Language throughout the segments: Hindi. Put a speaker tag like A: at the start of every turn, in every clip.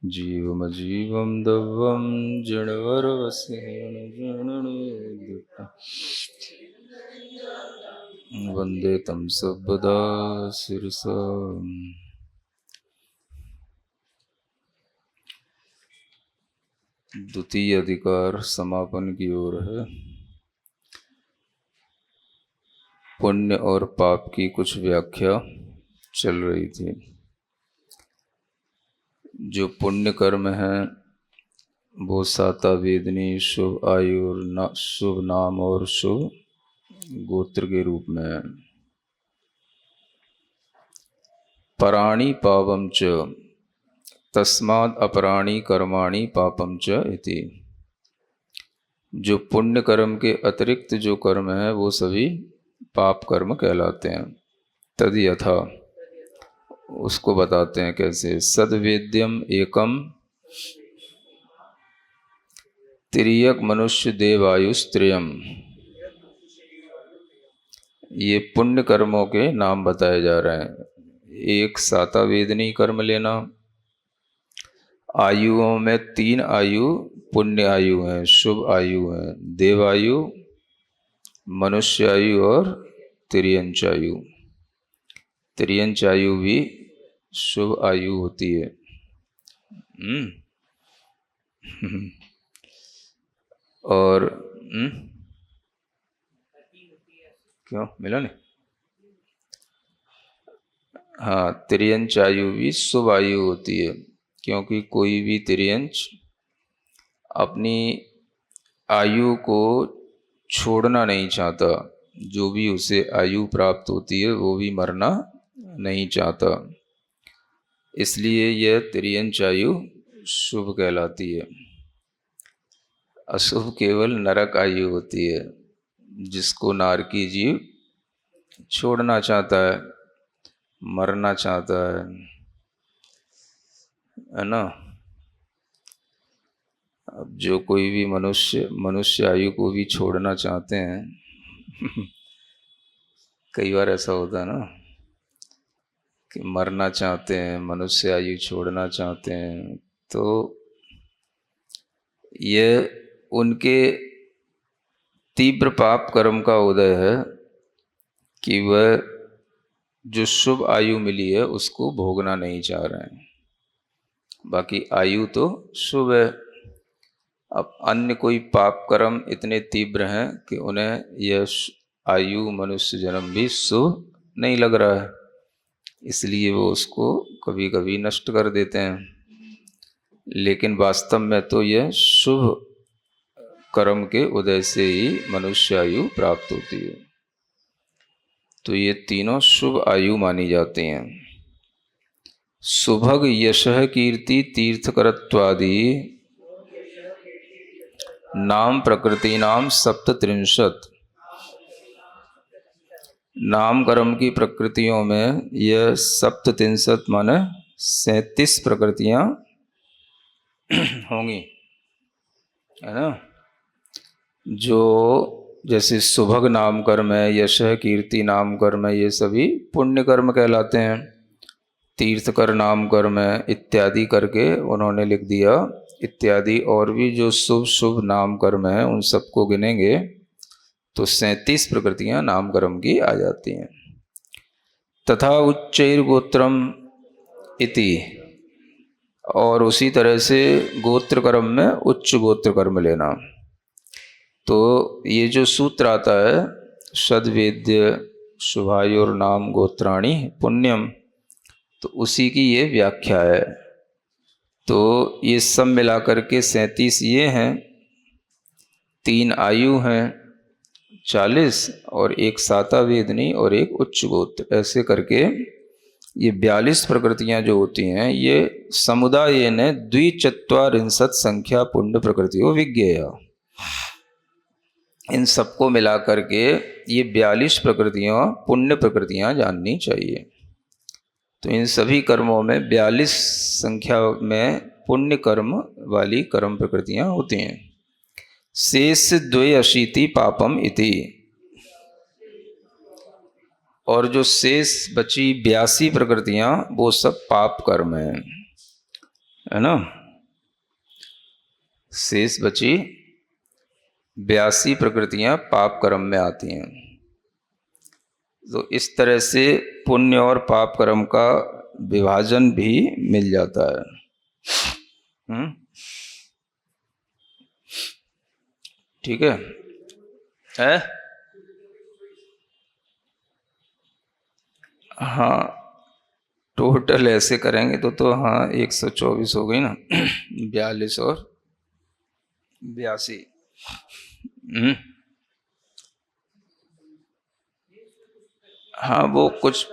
A: जीवमजीवं दव्वं वन्दे तं सर्वदा शिरसा। द्वितीय अधिकार समापन की ओर है। पुण्य और पाप की कुछ व्याख्या चल रही थी। जो पुण्य कर्म है वो साता वेदनी, शुभ आयु, शुभ नाम और शुभ गोत्र के रूप में है। पराणि पावम च तस्माद् अपराणि कर्माणि पापम च इति। जो पुण्य कर्म के अतिरिक्त जो कर्म है वो सभी पाप कर्म कहलाते हैं। तद यथा, उसको बताते हैं कैसे। सद्वेद्यम एकम तिर्यक मनुष्य देवायुस्त्रियम। ये पुण्य कर्मों के नाम बताए जा रहे हैं। एक साता वेदनी कर्म लेना। आयुओं में 3 आयु पुण्य आयु हैं, शुभ आयु हैं। देवायु, मनुष्य आयु और तिर्यंच आयु। तिर्यंच आयु भी शुभ आयु होती है। और क्यों मिला नहीं? हाँ, तिर्यंच आयु भी शुभ आयु होती है, क्योंकि कोई भी तिर्यंच अपनी आयु को छोड़ना नहीं चाहता। जो भी उसे आयु प्राप्त होती है वो भी मरना नहीं चाहता। इसलिए यह तिर्यंच आयु शुभ कहलाती है। अशुभ केवल नरक आयु होती है, जिसको नारकी जीव छोड़ना चाहता है, मरना चाहता है ना। अब जो कोई भी मनुष्य आयु को भी छोड़ना चाहते हैं कई बार ऐसा होता है ना कि मरना चाहते हैं, मनुष्य आयु छोड़ना चाहते हैं, तो ये उनके तीव्र पाप कर्म का उदय है कि वह जो शुभ आयु मिली है उसको भोगना नहीं चाह रहे हैं। बाकी आयु तो शुभ है। अब अन्य कोई पाप कर्म इतने तीव्र हैं कि उन्हें यह आयु मनुष्य जन्म भी शुभ नहीं लग रहा है, इसलिए वो उसको कभी कभी नष्ट कर देते हैं। लेकिन वास्तव में तो यह शुभ कर्म के उदय से ही मनुष्य आयु प्राप्त होती है। तो ये तीनों शुभ आयु मानी जाती हैं। सुभग यशः कीर्ति तीर्थकरत्वादि नाम प्रकृति नाम 37। नाम कर्म की प्रकृतियों में यह 37 माने 37 प्रकृतियां होंगी, है ना। जो जैसे सुभग नाम कर्म है, यशः कीर्ति नाम कर्म है, ये सभी पुण्य कर्म कहलाते हैं। तीर्थकर नाम कर्म है इत्यादि करके उन्होंने लिख दिया। इत्यादि और भी जो शुभ शुभ नाम कर्म है उन सबको गिनेंगे तो 37 प्रकृतियां नाम कर्म की आ जाती हैं। तथा उच्चैर गोत्रम इति, और उसी तरह से गोत्र कर्म में उच्च गोत्र कर्म लेना। तो ये जो सूत्र आता है सद्वेद्य शुभायुर्नाम गोत्राणि पुण्यम, तो उसी की ये व्याख्या है। तो ये सब मिलाकर के 37 ये हैं। 3 आयु हैं 40, और एक साता वेदनी और एक उच्च गोत्र, ऐसे करके ये 42 प्रकृतियां जो होती हैं ये समुदाय ने द्विचत्वारिंशत् संख्या पुण्य प्रकृतियों विज्ञेय। इन सबको मिला करके ये 42 प्रकृतियां पुण्य प्रकृतियां जाननी चाहिए। तो इन सभी कर्मों में 42 संख्या में पुण्य कर्म वाली कर्म प्रकृतियां होती हैं। शेष 82 पापम इति, और जो शेष बची 82 प्रकृतियां वो सब पाप कर्म हैं। है ना। शेष बची 82 प्रकृतियां पाप कर्म में आती हैं। तो इस तरह से पुण्य और पाप कर्म का विभाजन भी मिल जाता है। ठीक है? हाँ, टोटल ऐसे करेंगे तो हाँ 124 हो गई ना। 42 और 82। हाँ वो कुछ,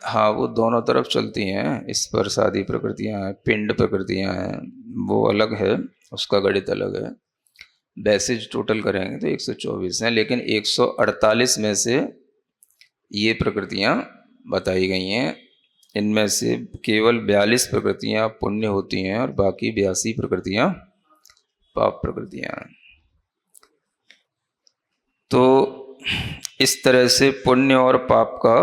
A: हाँ वो दोनों तरफ चलती हैं। स्पर्शादि प्रकृतियां हैं, पिंड प्रकृतियां हैं, वो अलग है, उसका गणित अलग है। वैसे टोटल करेंगे तो 124 हैं, लेकिन 148 में से ये प्रकृतियां बताई गई हैं। इनमें से केवल 42 प्रकृतियां पुण्य होती हैं और बाकी 82 प्रकृतियां पाप प्रकृतियां हैं। तो इस तरह से पुण्य और पाप का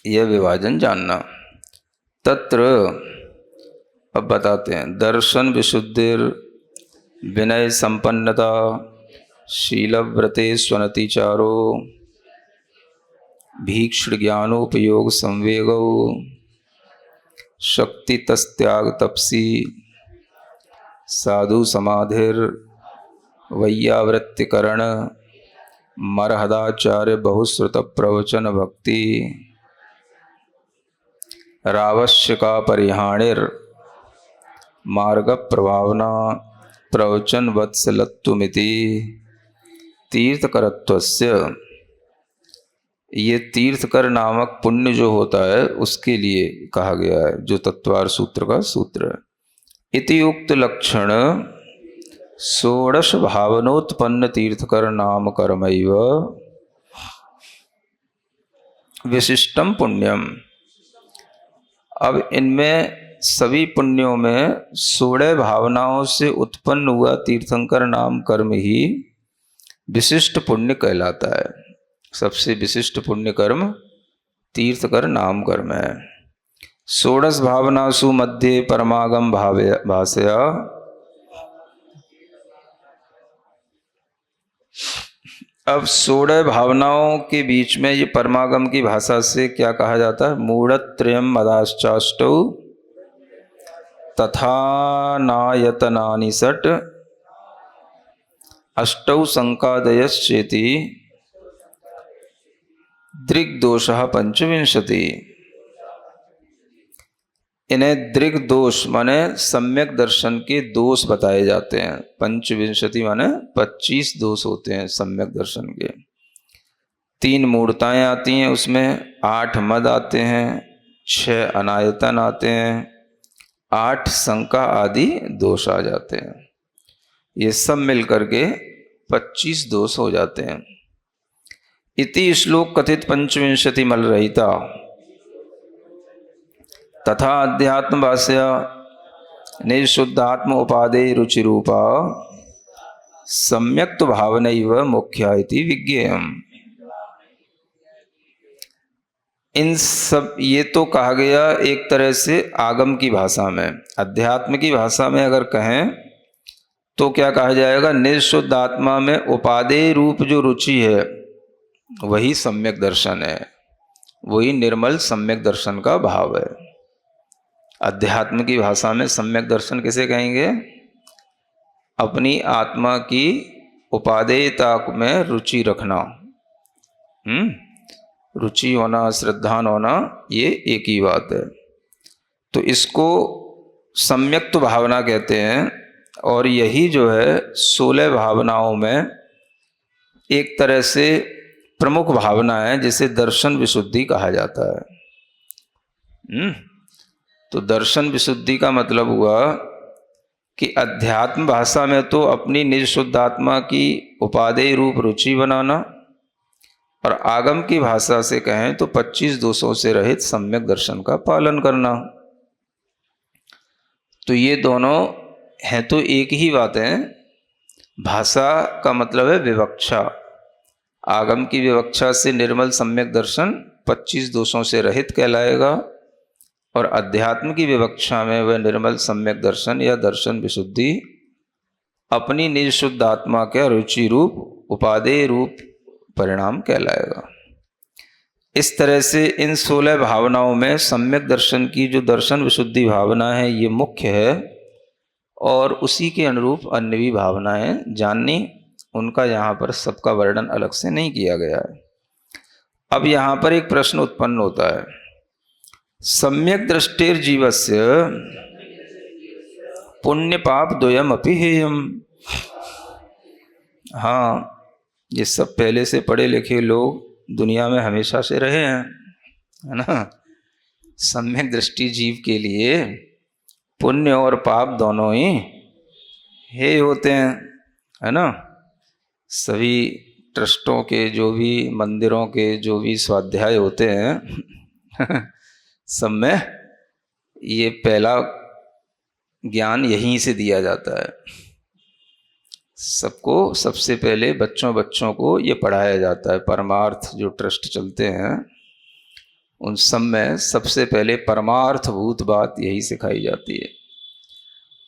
A: यह विभाजन जानना। तत्र, अब बताते हैं, दर्शन विशुद्धिर विनय संपन्नता शीलव्रते स्वनतिचारो भीक्ष्ण ज्ञानोपयोग संवेगौ शक्ति तस्त्याग तपसी साधु समाधिर वैयावृत्तिकरण मरहदाचार्य बहुश्रुत प्रवचन भक्ति रावश्यका परिहाणिर मार्ग प्रभावना प्रवचन वत्सलत्वमिति तीर्थकरत्वस्य। ये तीर्थकर नामक पुण्य जो होता है उसके लिए कहा गया है, जो तत्वार सूत्र का सूत्र है। इति उक्त लक्षण षोडश भावनोत्पन्न तीर्थकर नाम कर्मैव विशिष्टम पुण्यम। अब इनमें सभी पुण्यों में 16 भावनाओं से उत्पन्न हुआ तीर्थंकर नाम कर्म ही विशिष्ट पुण्य कहलाता है। सबसे विशिष्ट पुण्य कर्म तीर्थकर नाम कर्म है। 16 भावनासु मध्ये परमागम भाषया। अब 16 भावनाओं के बीच में ये परमागम की भाषा से क्या कहा जाता है? मूढ़त्रयम् मदाश्चाष्टौ तथा नायतनानि षट् अष्टौ संकादयश्चेति दृग्दोषः पंचविंशति। इन्हें दृग्दोष माने सम्यक दर्शन के दोष बताए जाते हैं। पंचविंशति माने 25 दोष होते हैं सम्यक दर्शन के। 3 मूर्ताएं आती हैं उसमें, 8 मद आते हैं, 6 अनायतन आते हैं, 8 शंका आदि दोष आ जाते हैं। ये सब मिलकर के 25 दोष हो जाते हैं। इति श्लोक कथित पंचविंशति मल रहिता तथा अध्यात्म भाष्य निशुद्धात्म उपादे रुचि रूपा सम्यक्त भावनैव मुख्या इति विज्ञेयम्। इन सब ये तो कहा गया एक तरह से आगम की भाषा में। अध्यात्म की भाषा में अगर कहें तो क्या कहा जाएगा? निशुद्ध आत्मा में उपादेय रूप जो रुचि है वही सम्यक दर्शन है, वही निर्मल सम्यक दर्शन का भाव है। अध्यात्म की भाषा में सम्यक दर्शन किसे कहेंगे? अपनी आत्मा की उपादेयता में रुचि रखना। रुचि होना, श्रद्धा होना, ये एक ही बात है। तो इसको सम्यक्त भावना कहते हैं। और यही जो है 16 भावनाओं में एक तरह से प्रमुख भावना है, जिसे दर्शन विशुद्धि कहा जाता है। तो दर्शन विशुद्धि का मतलब हुआ कि अध्यात्म भाषा में तो अपनी निज शुद्ध आत्मा की उपादेय रूप रुचि बनाना, और आगम की भाषा से कहें तो 25 दोषों से रहित सम्यक दर्शन का पालन करना। तो ये दोनों हैं तो एक ही बात है। भाषा का मतलब है विवक्षा। आगम की विवक्षा से निर्मल सम्यक दर्शन 25 दोषों से रहित कहलाएगा, और अध्यात्म की विवक्षा में वह निर्मल सम्यक दर्शन या दर्शन विशुद्धि अपनी निज शुद्ध आत्मा के रुचि रूप उपादेय रूप परिणाम कहलाएगा। इस तरह से इन 16 भावनाओं में सम्यक दर्शन की जो दर्शन विशुद्धि भावना है ये मुख्य है, और उसी के अनुरूप अन्य भी भावनाएं जाननी, उनका यहाँ पर सबका वर्णन अलग से नहीं किया गया है। अब यहाँ पर एक प्रश्न उत्पन्न होता है, सम्यक दृष्टिर जीवस्य पुण्य पाप द्वयम अपि हेयम। हाँ, ये सब पहले से पढ़े लिखे लोग दुनिया में हमेशा से रहे हैं, है ना। सम्यक दृष्टि जीव के लिए पुण्य और पाप दोनों ही हे होते हैं, है ना। सभी ट्रस्टों के जो भी मंदिरों के जो भी स्वाध्याय होते हैं सब में ये पहला ज्ञान यहीं से दिया जाता है। सबको सबसे पहले बच्चों को ये पढ़ाया जाता है। परमार्थ जो ट्रस्ट चलते हैं उन सब में सबसे पहले परमार्थभूत बात यही सिखाई जाती है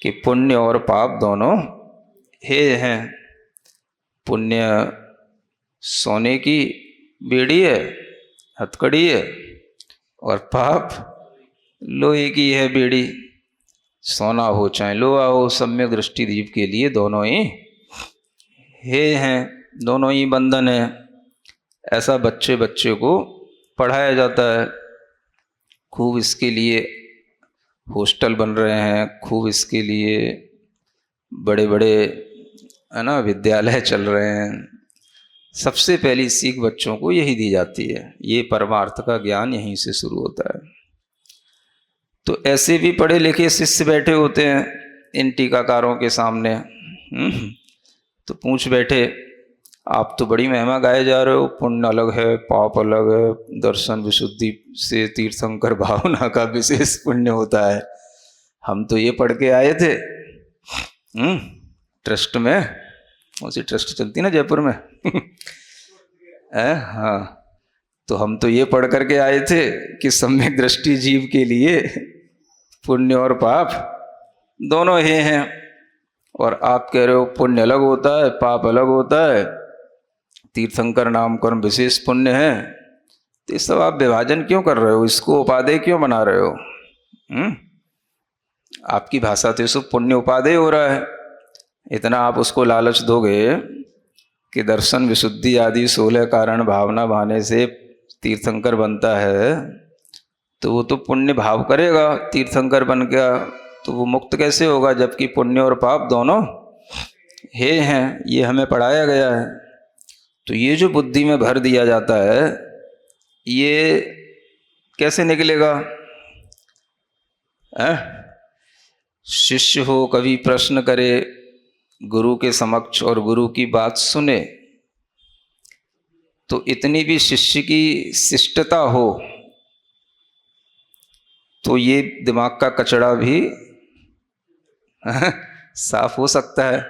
A: कि पुण्य और पाप दोनों हे हैं। पुण्य सोने की बेड़ी है, हथकड़ी है, और पाप लोहे की है बेड़ी। सोना हो चाहे लोहा हो, सम्यक दृष्टि जीव के लिए दोनों ही हे हैं, दोनों ही बंधन है। ऐसा बच्चे को पढ़ाया जाता है। खूब इसके लिए हॉस्टल बन रहे हैं, खूब इसके लिए बड़े बड़े, है ना, विद्यालय चल रहे हैं। सबसे पहली सीख बच्चों को यही दी जाती है। ये परमार्थ का ज्ञान यहीं से शुरू होता है। तो ऐसे भी पढ़े लिखे शिष्य बैठे होते हैं इन टीकाकारों के सामने। तो पूछ बैठे, आप तो बड़ी महिमा गाए जा रहे हो, पुण्य अलग है, पाप अलग है, दर्शन विशुद्धि से तीर्थंकर भावना का विशेष पुण्य होता है। हम तो ये पढ़ के आए थे ट्रस्ट में, उसी ट्रस्ट चलती ना जयपुर में हाँ, तो हम तो ये पढ़ करके आए थे कि सम्यक दृष्टि जीव के लिए पुण्य और पाप दोनों हे हैं। और आप कह रहे हो पुण्य अलग होता है, पाप अलग होता है, तीर्थंकर नाम कर्म विशेष पुण्य है। तो ये सब आप विभाजन क्यों कर रहे हो? इसको उपादेय क्यों बना रहे हो? आपकी भाषा तो सब पुण्य उपादेय हो रहा है। इतना आप उसको लालच दोगे कि दर्शन विशुद्धि आदि 16 कारण भावना भाने से तीर्थंकर बनता है, तो वो तो पुण्य भाव करेगा। तीर्थंकर बन गया तो वो मुक्त कैसे होगा, जबकि पुण्य और पाप दोनों हे हैं। ये हमें पढ़ाया गया है। तो ये जो बुद्धि में भर दिया जाता है, ये कैसे निकलेगा? शिष्य हो, कभी प्रश्न करे गुरु के समक्ष और गुरु की बात सुने, तो इतनी भी शिष्य की शिष्टता हो तो ये दिमाग का कचड़ा भी साफ हो सकता है।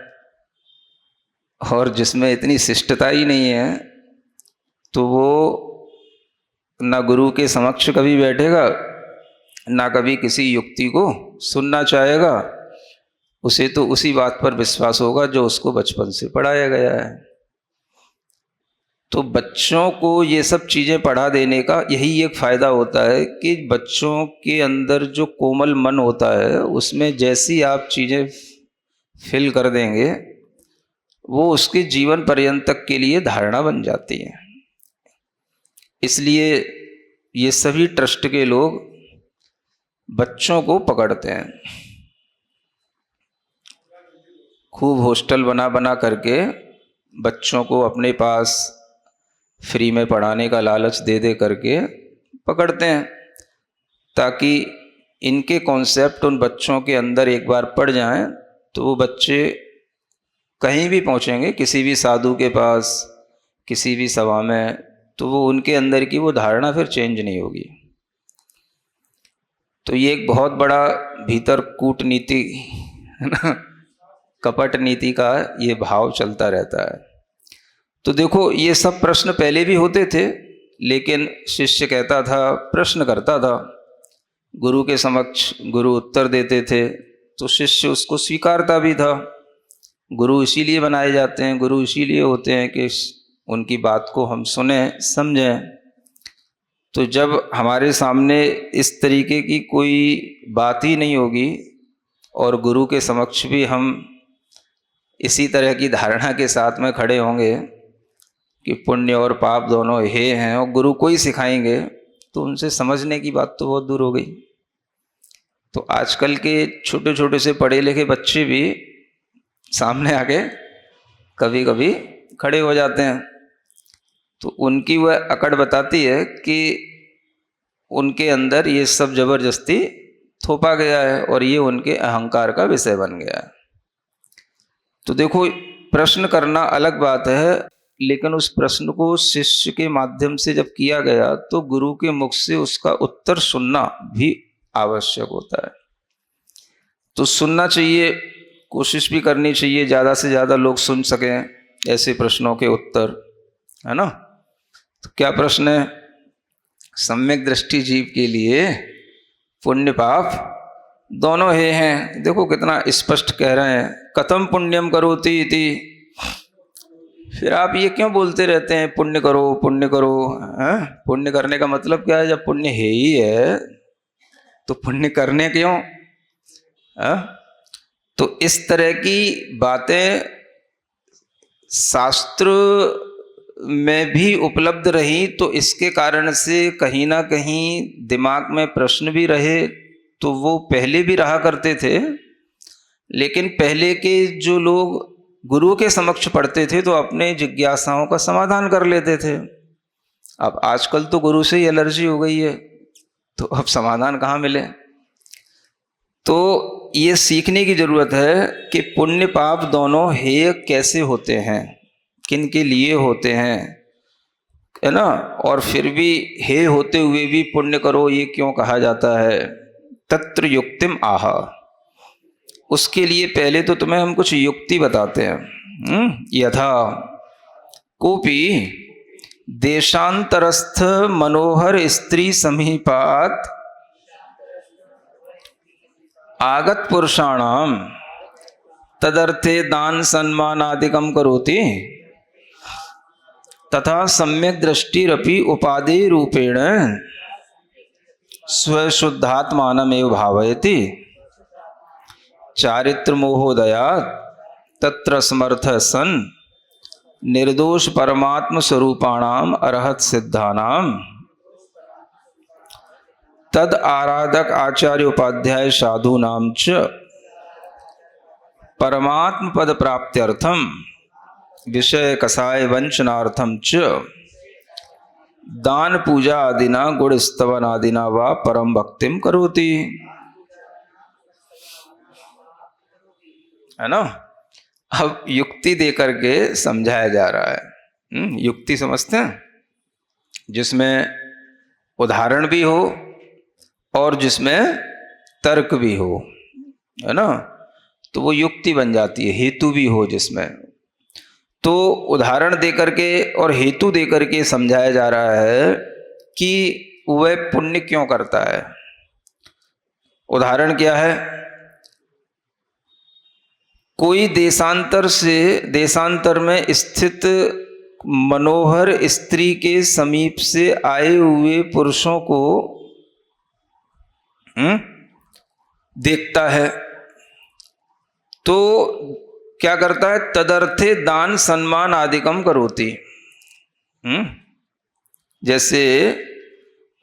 A: और जिसमें इतनी शिष्टता ही नहीं है तो वो ना गुरु के समक्ष कभी बैठेगा, ना कभी किसी युक्ति को सुनना चाहेगा। उसे तो उसी बात पर विश्वास होगा जो उसको बचपन से पढ़ाया गया है। तो बच्चों को ये सब चीज़ें पढ़ा देने का यही एक फ़ायदा होता है कि बच्चों के अंदर जो कोमल मन होता है उसमें जैसी आप चीज़ें फिल कर देंगे वो उसके जीवन पर्यंत तक के लिए धारणा बन जाती है। इसलिए ये सभी ट्रस्ट के लोग बच्चों को पकड़ते हैं। खूब हॉस्टल बना करके बच्चों को अपने पास फ्री में पढ़ाने का लालच दे करके पकड़ते हैं, ताकि इनके कॉन्सेप्ट उन बच्चों के अंदर एक बार पड़ जाएं तो वो बच्चे कहीं भी पहुंचेंगे, किसी भी साधु के पास, किसी भी सभा में, तो वो उनके अंदर की वो धारणा फिर चेंज नहीं होगी। तो ये एक बहुत बड़ा भीतर कूटनीति है ना, कपट नीति का ये भाव चलता रहता है। तो देखो ये सब प्रश्न पहले भी होते थे, लेकिन शिष्य कहता था, प्रश्न करता था गुरु के समक्ष गुरु उत्तर देते थे तो शिष्य उसको स्वीकारता भी था। गुरु इसीलिए बनाए जाते हैं, गुरु इसीलिए होते हैं कि उनकी बात को हम सुने समझें। तो जब हमारे सामने इस तरीके की कोई बात ही नहीं होगी और गुरु के समक्ष भी हम इसी तरह की धारणा के साथ में खड़े होंगे कि पुण्य और पाप दोनों हे हैं और गुरु को ही सिखाएंगे, तो उनसे समझने की बात तो बहुत दूर हो गई। तो आजकल के छोटे छोटे से पढ़े लिखे बच्चे भी सामने आके कभी कभी खड़े हो जाते हैं, तो उनकी वह अकड़ बताती है कि उनके अंदर ये सब जबरदस्ती थोपा गया है और ये उनके अहंकार का विषय बन गया है। तो देखो, प्रश्न करना अलग बात है, लेकिन उस प्रश्न को शिष्य के माध्यम से जब किया गया तो गुरु के मुख से उसका उत्तर सुनना भी आवश्यक होता है। तो सुनना चाहिए, कोशिश भी करनी चाहिए ज़्यादा से ज़्यादा लोग सुन सकें ऐसे प्रश्नों के उत्तर, है ना। तो क्या प्रश्न है? सम्यक दृष्टि जीव के लिए पुण्य पाप दोनों हे हैं। देखो कितना स्पष्ट कह रहे हैं, कथम पुण्यम करोति इति। फिर आप ये क्यों बोलते रहते हैं पुण्य करो पुण्य करो? पुण्य करने का मतलब क्या है? जब पुण्य है ही है तो पुण्य करने क्यों? तो इस तरह की बातें शास्त्र में भी उपलब्ध रही, तो इसके कारण से कहीं ना कहीं दिमाग में प्रश्न भी रहे। तो वो पहले भी रहा करते थे, लेकिन पहले के जो लोग गुरु के समक्ष पढ़ते थे तो अपने जिज्ञासाओं का समाधान कर लेते थे। अब आजकल तो गुरु से ही एलर्जी हो गई है, तो अब समाधान कहाँ मिले? तो ये सीखने की जरूरत है कि पुण्य पाप दोनों हेय कैसे होते हैं, किन के लिए होते हैं, है ना। और फिर भी हेय होते हुए भी पुण्य करो ये क्यों कहा जाता है? तत्र युक्तिम आह। उसके लिए पहले तो तुम्हें हम कुछ युक्ति बताते हैं। यथा कोपि देशांतरस्थ मनोहर स्त्री समीपात आगत पुरुषाणाम तदर्थे दान सम्मानादिकम करोति तथा सम्यक दृष्टिरपि उपाधि रूपेण स्वशुद्धात्मानमेव भावयति चारित्र मोहोदयात् तत्र समर्थ सन निर्दोष परमात्म स्वरूपाणाम अरहत सिद्धानाम तद आराधक आचार्य उपाध्याय साधूनाम च परमात्म पद प्राप्त्यर्थम विषय कसाय वंचनार्थम च दान पूजा आदिना गुण स्तवन आदिना वा परम भक्तिम करोति। है ना। अब युक्ति दे करके समझाया जा रहा है। युक्ति समझते हैं, जिसमें उदाहरण भी हो और जिसमें तर्क भी हो, है ना। तो वो युक्ति बन जाती है, हेतु भी हो जिसमें। तो उदाहरण दे करके और हेतु दे करके समझाया जा रहा है कि वह पुण्य क्यों करता है। उदाहरण क्या है? कोई देशांतर में स्थित मनोहर स्त्री के समीप से आए हुए पुरुषों को देखता है, तो क्या करता है? तदर्थे दान सम्मान आदिकम करोति। जैसे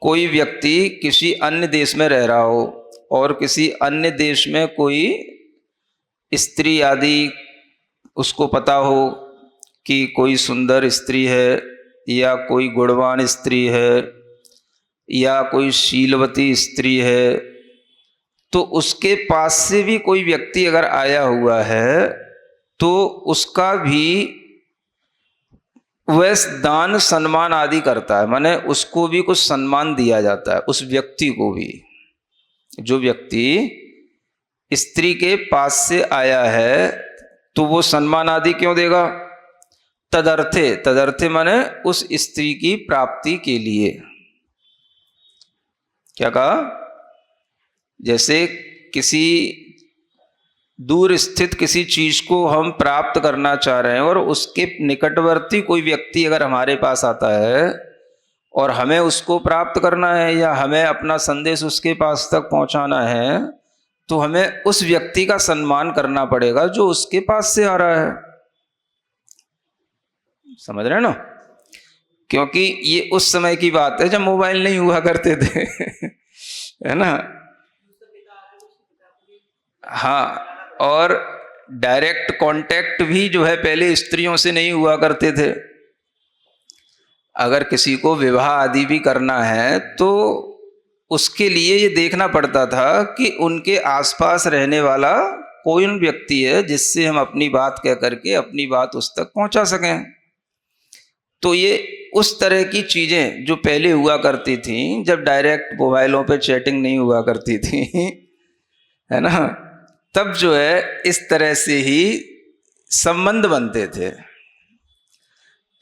A: कोई व्यक्ति किसी अन्य देश में रह रहा हो और किसी अन्य देश में कोई स्त्री आदि उसको पता हो कि कोई सुंदर स्त्री है या कोई गुणवान स्त्री है या कोई शीलवती स्त्री है, तो उसके पास से भी कोई व्यक्ति अगर आया हुआ है तो उसका भी वह दान सम्मान आदि करता है, माने उसको भी कुछ सम्मान दिया जाता है, उस व्यक्ति को भी। जो व्यक्ति स्त्री के पास से आया है तो वो सम्मान आदि क्यों देगा? तदर्थे माने उस स्त्री की प्राप्ति के लिए। क्या कहा? जैसे किसी दूर स्थित किसी चीज को हम प्राप्त करना चाह रहे हैं और उसके निकटवर्ती कोई व्यक्ति अगर हमारे पास आता है और हमें उसको प्राप्त करना है या हमें अपना संदेश उसके पास तक पहुंचाना है, तो हमें उस व्यक्ति का सम्मान करना पड़ेगा जो उसके पास से आ रहा है। समझ रहे हैं ना? क्योंकि ये उस समय की बात है जब मोबाइल नहीं हुआ करते थे है ना? हाँ, और डायरेक्ट कांटेक्ट भी जो है पहले स्त्रियों से नहीं हुआ करते थे। अगर किसी को विवाह आदि भी करना है तो उसके लिए ये देखना पड़ता था कि उनके आसपास रहने वाला कोई व्यक्ति है जिससे हम अपनी बात कह करके अपनी बात उस तक पहुंचा सकें। तो ये उस तरह की चीजें जो पहले हुआ करती थी, जब डायरेक्ट मोबाइलों पे चैटिंग नहीं हुआ करती थी, है ना, तब जो है इस तरह से ही संबंध बनते थे।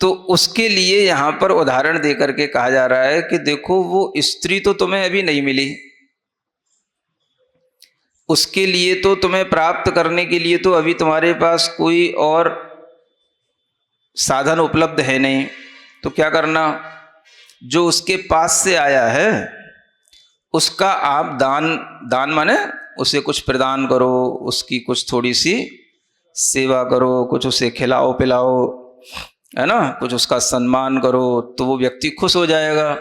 A: तो उसके लिए यहां पर उदाहरण देकर के कहा जा रहा है कि देखो वो स्त्री तो तुम्हें अभी नहीं मिली, उसके लिए तो तुम्हें प्राप्त करने के लिए तो अभी तुम्हारे पास कोई और साधन उपलब्ध है नहीं। तो क्या करना, जो उसके पास से आया है उसका आप दान माने उसे कुछ प्रदान करो, उसकी कुछ थोड़ी सी सेवा करो, कुछ उसे खिलाओ पिलाओ, है ना, कुछ उसका सम्मान करो, तो वो व्यक्ति खुश हो जाएगा।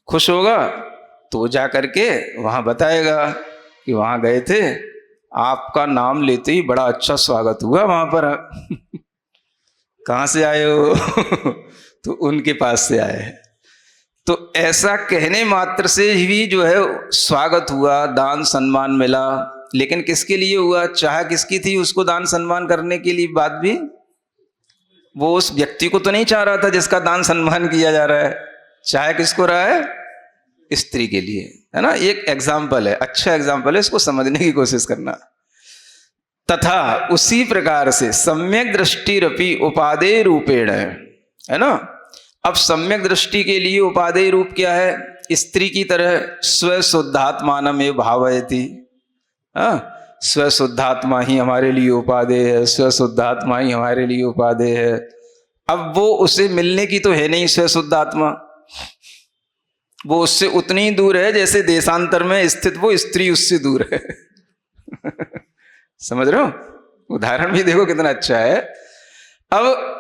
A: खुश होगा तो वो जा करके वहाँ बताएगा कि वहाँ गए थे, आपका नाम लेते ही बड़ा अच्छा स्वागत हुआ वहाँ पर कहाँ से आए हो तो उनके पास से आए। तो ऐसा कहने मात्र से ही जो है स्वागत हुआ, दान सम्मान मिला। लेकिन किसके लिए हुआ, चाह किसकी थी उसको दान सम्मान करने के लिए? बात भी वो उस व्यक्ति को तो नहीं चाह रहा था जिसका दान सम्मान किया जा रहा है, चाहे किसको रहा है? स्त्री के लिए, है ना। एक एग्जाम्पल है, अच्छा एग्जाम्पल है, इसको समझने की कोशिश करना। तथा उसी प्रकार से सम्यक दृष्टि रपि उपादेय रूपेण, है ना। अब सम्यक दृष्टि के लिए उपादेय रूप क्या है? स्त्री की तरह स्व शुद्धात्मानम एव भावयति। स्व शुद्धात्मा ही हमारे लिए उपादेय है, स्व शुद्धात्मा ही हमारे लिए उपादेय है। अब वो उसे मिलने की तो है नहीं स्व शुद्धात्मा, वो उससे उतनी ही दूर है जैसे देशांतर में स्थित वो स्त्री उससे दूर है समझ रहे हो? उदाहरण भी देखो कितना अच्छा है। अब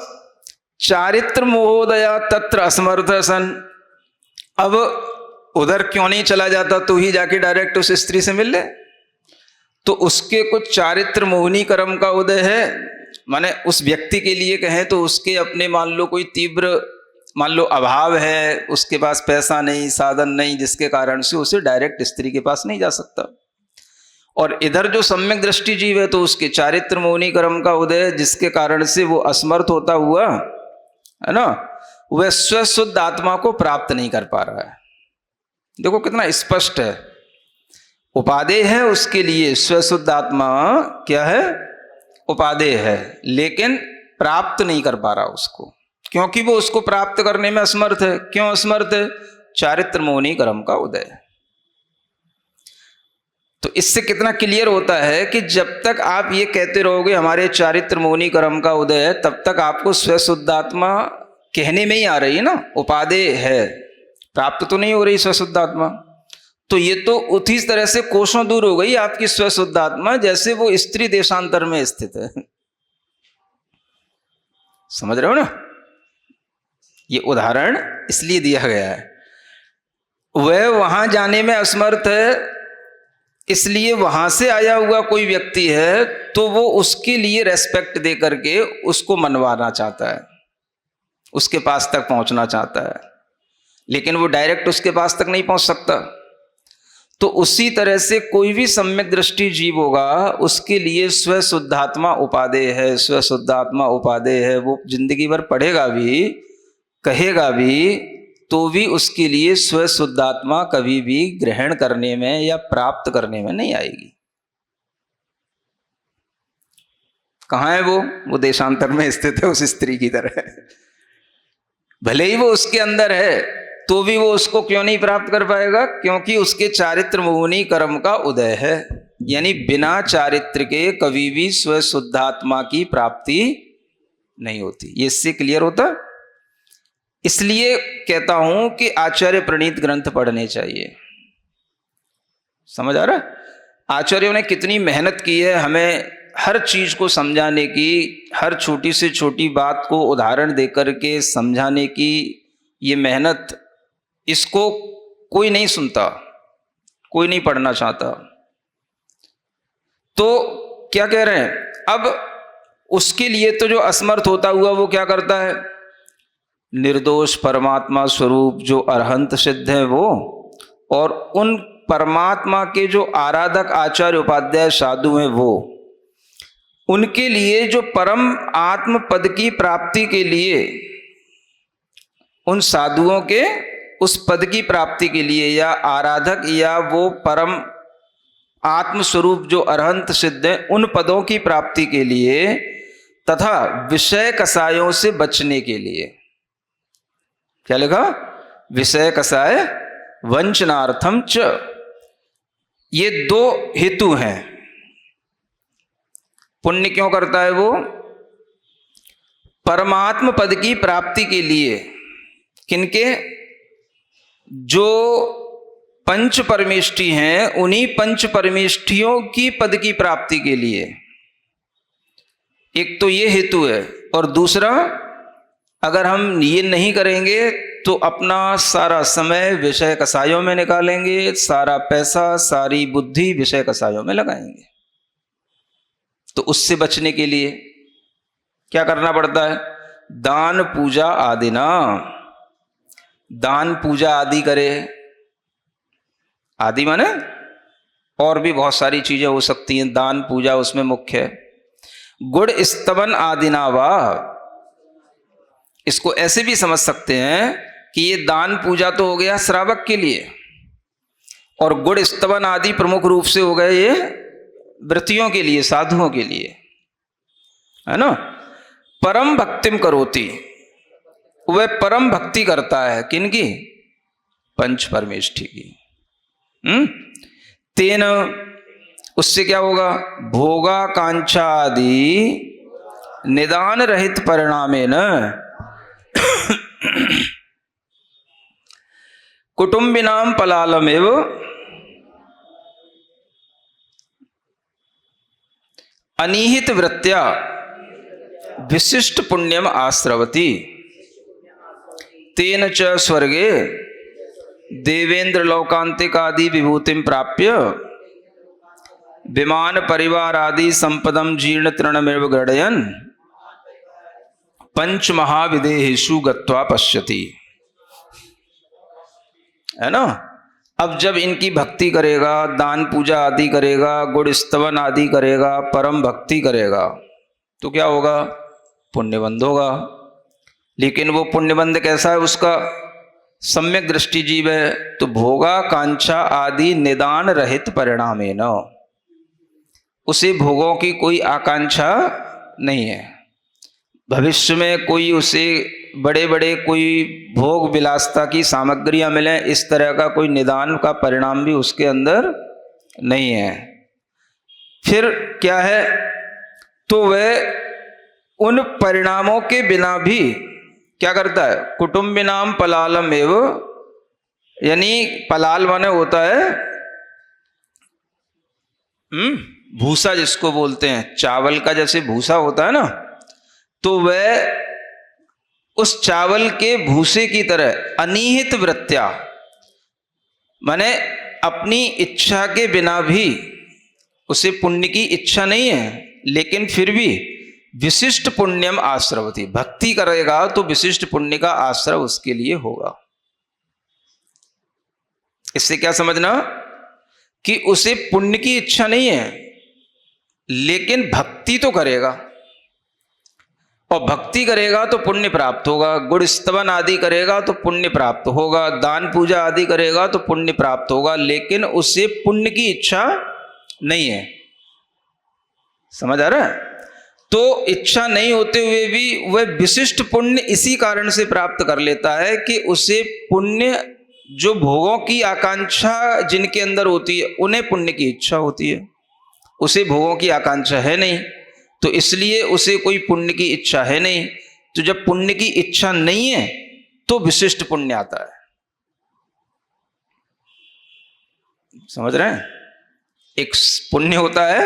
A: चारित्र मोहोदया तत्र असमर्थ सन, अब उधर क्यों नहीं चला जाता तो ही जाके डायरेक्ट उस स्त्री से मिल ले? तो उसके कुछ चारित्र मोहनी कर्म का उदय है, माने उस व्यक्ति के लिए कहें तो उसके अपने मान लो कोई तीव्र मान लो अभाव है, उसके पास पैसा नहीं, साधन नहीं, जिसके कारण से उसे डायरेक्ट स्त्री के पास नहीं जा सकता। और इधर जो सम्यक दृष्टि जीव है तो उसके चारित्र मोहनी कर्म का उदय, जिसके कारण से वो असमर्थ होता हुआ, है ना, वह स्वशुद्ध आत्मा को प्राप्त नहीं कर पा रहा है। देखो कितना स्पष्ट है, उपादेय है उसके लिए, स्वशुद्ध आत्मा क्या है? उपादेय है, लेकिन प्राप्त नहीं कर पा रहा उसको, क्योंकि वो उसको प्राप्त करने में असमर्थ है। क्यों असमर्थ है? चारित्र मोहनी कर्म का उदय। तो इससे कितना क्लियर होता है कि जब तक आप ये कहते रहोगे हमारे चारित्र मोहनी कर्म का उदय है, तब तक आपको स्वशुद्धात्मा कहने में ही आ रही है ना, उपादेय है, प्राप्त तो नहीं हो रही स्वशुद्धात्मा। तो ये तो उसी तरह से कोसों दूर हो गई आपकी स्वशुद्धात्मा जैसे वो स्त्री देशांतर में स्थित है। समझ रहे हो ना? ये उदाहरण इसलिए दिया गया है, वह वहां जाने में असमर्थ है, इसलिए वहां से आया हुआ कोई व्यक्ति है तो वो उसके लिए रेस्पेक्ट दे करके उसको मनवाना चाहता है, उसके पास तक पहुंचना चाहता है, लेकिन वो डायरेक्ट उसके पास तक नहीं पहुंच सकता। तो उसी तरह से कोई भी सम्यक दृष्टि जीव होगा, उसके लिए स्व शुद्धात्मा उपादेय है, स्व शुद्धात्मा उपादेय है। वो जिंदगी भर पढ़ेगा भी, कहेगा भी, तो भी उसके लिए स्व शुद्धात्मा कभी भी ग्रहण करने में या प्राप्त करने में नहीं आएगी। कहाँ है वो देशांतर में स्थित है उस स्त्री की तरह, भले ही वो उसके अंदर है, तो भी वो उसको क्यों नहीं प्राप्त कर पाएगा? क्योंकि उसके चारित्र मोहनी कर्म का उदय है। यानी बिना चारित्र के कभी भी स्व शुद्धात्मा की प्राप्ति नहीं होती। ये इससे क्लियर होता? इसलिए कहता हूं कि आचार्य प्रणीत ग्रंथ पढ़ने चाहिए। समझ आ रहा? आचार्यों ने कितनी मेहनत की है हमें हर चीज को समझाने की, हर छोटी से छोटी बात को उदाहरण देकर के समझाने की। ये मेहनत, इसको कोई नहीं सुनता, कोई नहीं पढ़ना चाहता। तो क्या कह रहे हैं? अब उसके लिए तो जो असमर्थ होता हुआ वो क्या करता है? निर्दोष परमात्मा स्वरूप जो अरहंत सिद्ध है वो, और उन परमात्मा के जो आराधक आचार्य उपाध्याय साधु हैं वो, उनके लिए जो परम आत्म पद की प्राप्ति के लिए, उन साधुओं के उस पद की प्राप्ति के लिए, या आराधक या वो परम आत्म स्वरूप जो अरहंत सिद्ध है उन पदों की प्राप्ति के लिए तथा विषय कसायों से बचने के लिए, क्या लिखा? विषय कसाय वंचनार्थम च। ये दो हेतु हैं। पुण्य क्यों करता है वो? परमात्म पद की प्राप्ति के लिए। किनके? जो पंच परमेष्ठी हैं उन्हीं पंच परमेष्ठियों की पद की प्राप्ति के लिए। एक तो ये हेतु है, और दूसरा, अगर हम ये नहीं करेंगे तो अपना सारा समय विषय कसायों में निकालेंगे, सारा पैसा सारी बुद्धि विषय कसायों में लगाएंगे। तो उससे बचने के लिए क्या करना पड़ता है? दान पूजा आदि ना, दान पूजा आदि करे। आदि माने और भी बहुत सारी चीजें हो सकती हैं, दान पूजा उसमें मुख्य है। गुड़ स्तवन आदि ना वा, इसको ऐसे भी समझ सकते हैं कि ये दान पूजा तो हो गया श्रावक के लिए, और गुड़ स्तवन आदि प्रमुख रूप से हो गए ये व्रतियों के लिए, साधुओं के लिए, है ना। परम भक्तिम करोति, वह परम भक्ति करता है किनकी? पंच परमेष्ठी की। तेन, उससे क्या होगा? भोगा कांक्षा आदि निदान रहित परिणामेन कुटुंबिनाम पलालमेव अनिहित वृत्त्या विशिष्ट पुण्यम आश्रवती। तेन च स्वर्गे देवेंद्र लोकांतिक आदि विभूतिम प्राप्य विमान परिवार आदि संपदम जीर्ण तृणमेव गृह्यन् पंच महाविदेहेषु गत्वा पश्यति। है ना। अब जब इनकी भक्ति करेगा, दान पूजा आदि करेगा, गुण स्तवन आदि करेगा, परम भक्ति करेगा, तो क्या होगा? पुण्यबंध होगा। लेकिन वो पुण्यबंध कैसा है? उसका सम्यक दृष्टि जीव है। तो भोगा कांक्षा आदि निदान रहित परिणामेन, उसे भोगों की कोई आकांक्षा नहीं है। भविष्य में कोई उसे बड़े बड़े कोई भोग विलासता की सामग्रियां मिले, इस तरह का कोई निदान का परिणाम भी उसके अंदर नहीं है। फिर क्या है? तो वह उन परिणामों के बिना भी क्या करता है? कुटुंबिनाम पलालम एव, यानी पलाल माने होता है भूसा, जिसको बोलते हैं चावल का जैसे भूसा होता है ना, तो वह उस चावल के भूसे की तरह अनिहित वृत्त्या, माने अपनी इच्छा के बिना भी, उसे पुण्य की इच्छा नहीं है, लेकिन फिर भी विशिष्ट पुण्यम आश्रवती, भक्ति करेगा तो विशिष्ट पुण्य का आश्रय उसके लिए होगा। इससे क्या समझना? कि उसे पुण्य की इच्छा नहीं है, लेकिन भक्ति तो करेगा, और भक्ति करेगा तो पुण्य प्राप्त होगा। गुण स्तवन आदि करेगा तो पुण्य प्राप्त होगा, दान पूजा आदि करेगा तो पुण्य प्राप्त होगा, लेकिन उससे पुण्य की इच्छा नहीं है। समझ आ रहा है? तो इच्छा नहीं होते हुए भी वह विशिष्ट पुण्य इसी कारण से प्राप्त कर लेता है कि उसे पुण्य, जो भोगों की आकांक्षा जिनके अंदर होती है उन्हें पुण्य की इच्छा होती है, उसे भोगों की आकांक्षा है नहीं, तो इसलिए उसे कोई पुण्य की इच्छा है नहीं। तो जब पुण्य की इच्छा नहीं है तो विशिष्ट पुण्य आता है। समझ रहे हैं? एक पुण्य होता है,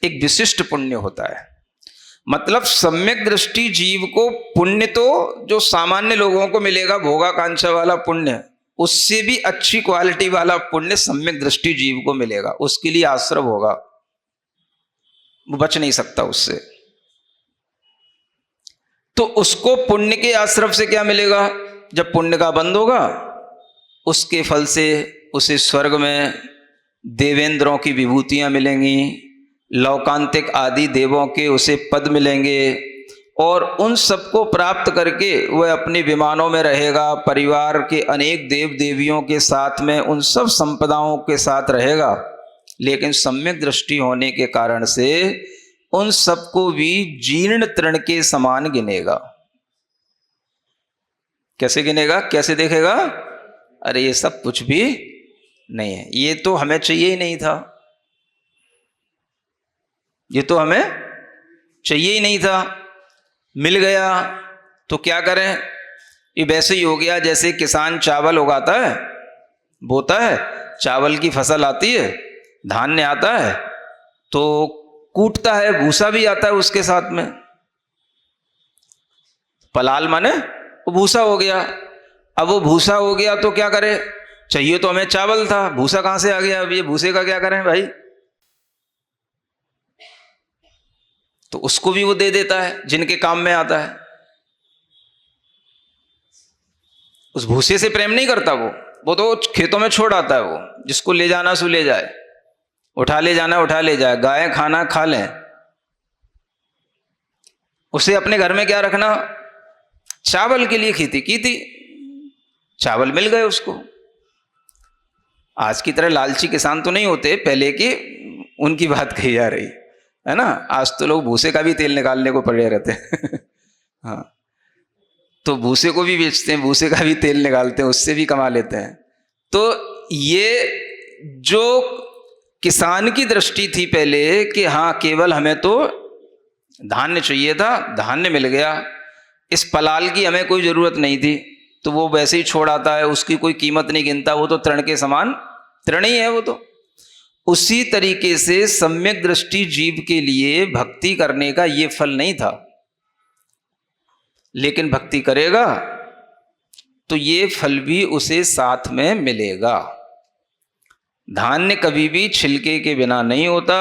A: एक विशिष्ट पुण्य होता है। मतलब सम्यक दृष्टि जीव को पुण्य तो जो सामान्य लोगों को मिलेगा भोगाकांक्षा वाला पुण्य, उससे भी अच्छी क्वालिटी वाला पुण्य सम्यक दृष्टि जीव को मिलेगा। उसके लिए आश्रव होगा, वो बच नहीं सकता उससे। तो उसको पुण्य के आश्रव से क्या मिलेगा? जब पुण्य का बंद होगा उसके फल से उसे स्वर्ग में देवेंद्रों की विभूतियां मिलेंगी, लौकांतिक आदि देवों के उसे पद मिलेंगे, और उन सबको प्राप्त करके वह अपने विमानों में रहेगा, परिवार के अनेक देव देवियों के साथ में उन सब संपदाओं के साथ रहेगा। लेकिन सम्यक दृष्टि होने के कारण से उन सबको भी जीर्ण तृण के समान गिनेगा। कैसे गिनेगा? कैसे देखेगा? अरे ये सब कुछ भी नहीं है, ये तो हमें चाहिए ही नहीं था, ये तो हमें चाहिए ही नहीं था, मिल गया तो क्या करें? ये वैसे ही हो गया जैसे किसान चावल उगाता है, बोता है, चावल की फसल आती है, धान्य आता है तो कूटता है, भूसा भी आता है उसके साथ में। पलाल माने वो भूसा हो गया। अब वो भूसा हो गया तो क्या करे? चाहिए तो हमें चावल था, भूसा कहां से आ गया? अब ये भूसे का क्या करें भाई? तो उसको भी वो दे देता है जिनके काम में आता है। उस भूसे से प्रेम नहीं करता वो तो खेतों में छोड़ आता है, वो जिसको ले जाना सो ले जाए, उठा ले जाना उठा ले जाए, गाय खाना खा लें। उसे अपने घर में क्या रखना? चावल के लिए खेती की थी, चावल मिल गए उसको। आज की तरह लालची किसान तो नहीं होते पहले के, उनकी बात कही जा रही है ना। आज तो लोग भूसे का भी तेल निकालने को पड़े रहते हैं हाँ, तो भूसे को भी बेचते हैं, भूसे का भी तेल निकालते हैं, उससे भी कमा लेते हैं। तो ये जो किसान की दृष्टि थी पहले कि हाँ केवल हमें तो धान्य चाहिए था, धान्य मिल गया, इस पलाल की हमें कोई जरूरत नहीं थी, तो वो वैसे ही छोड़ आता है, उसकी कोई कीमत नहीं गिनता, वो तो तृण के समान तृण ही है वो तो। उसी तरीके से सम्यक दृष्टि जीव के लिए भक्ति करने का ये फल नहीं था, लेकिन भक्ति करेगा तो ये फल भी उसे साथ में मिलेगा। धान्य कभी भी छिलके के बिना नहीं होता,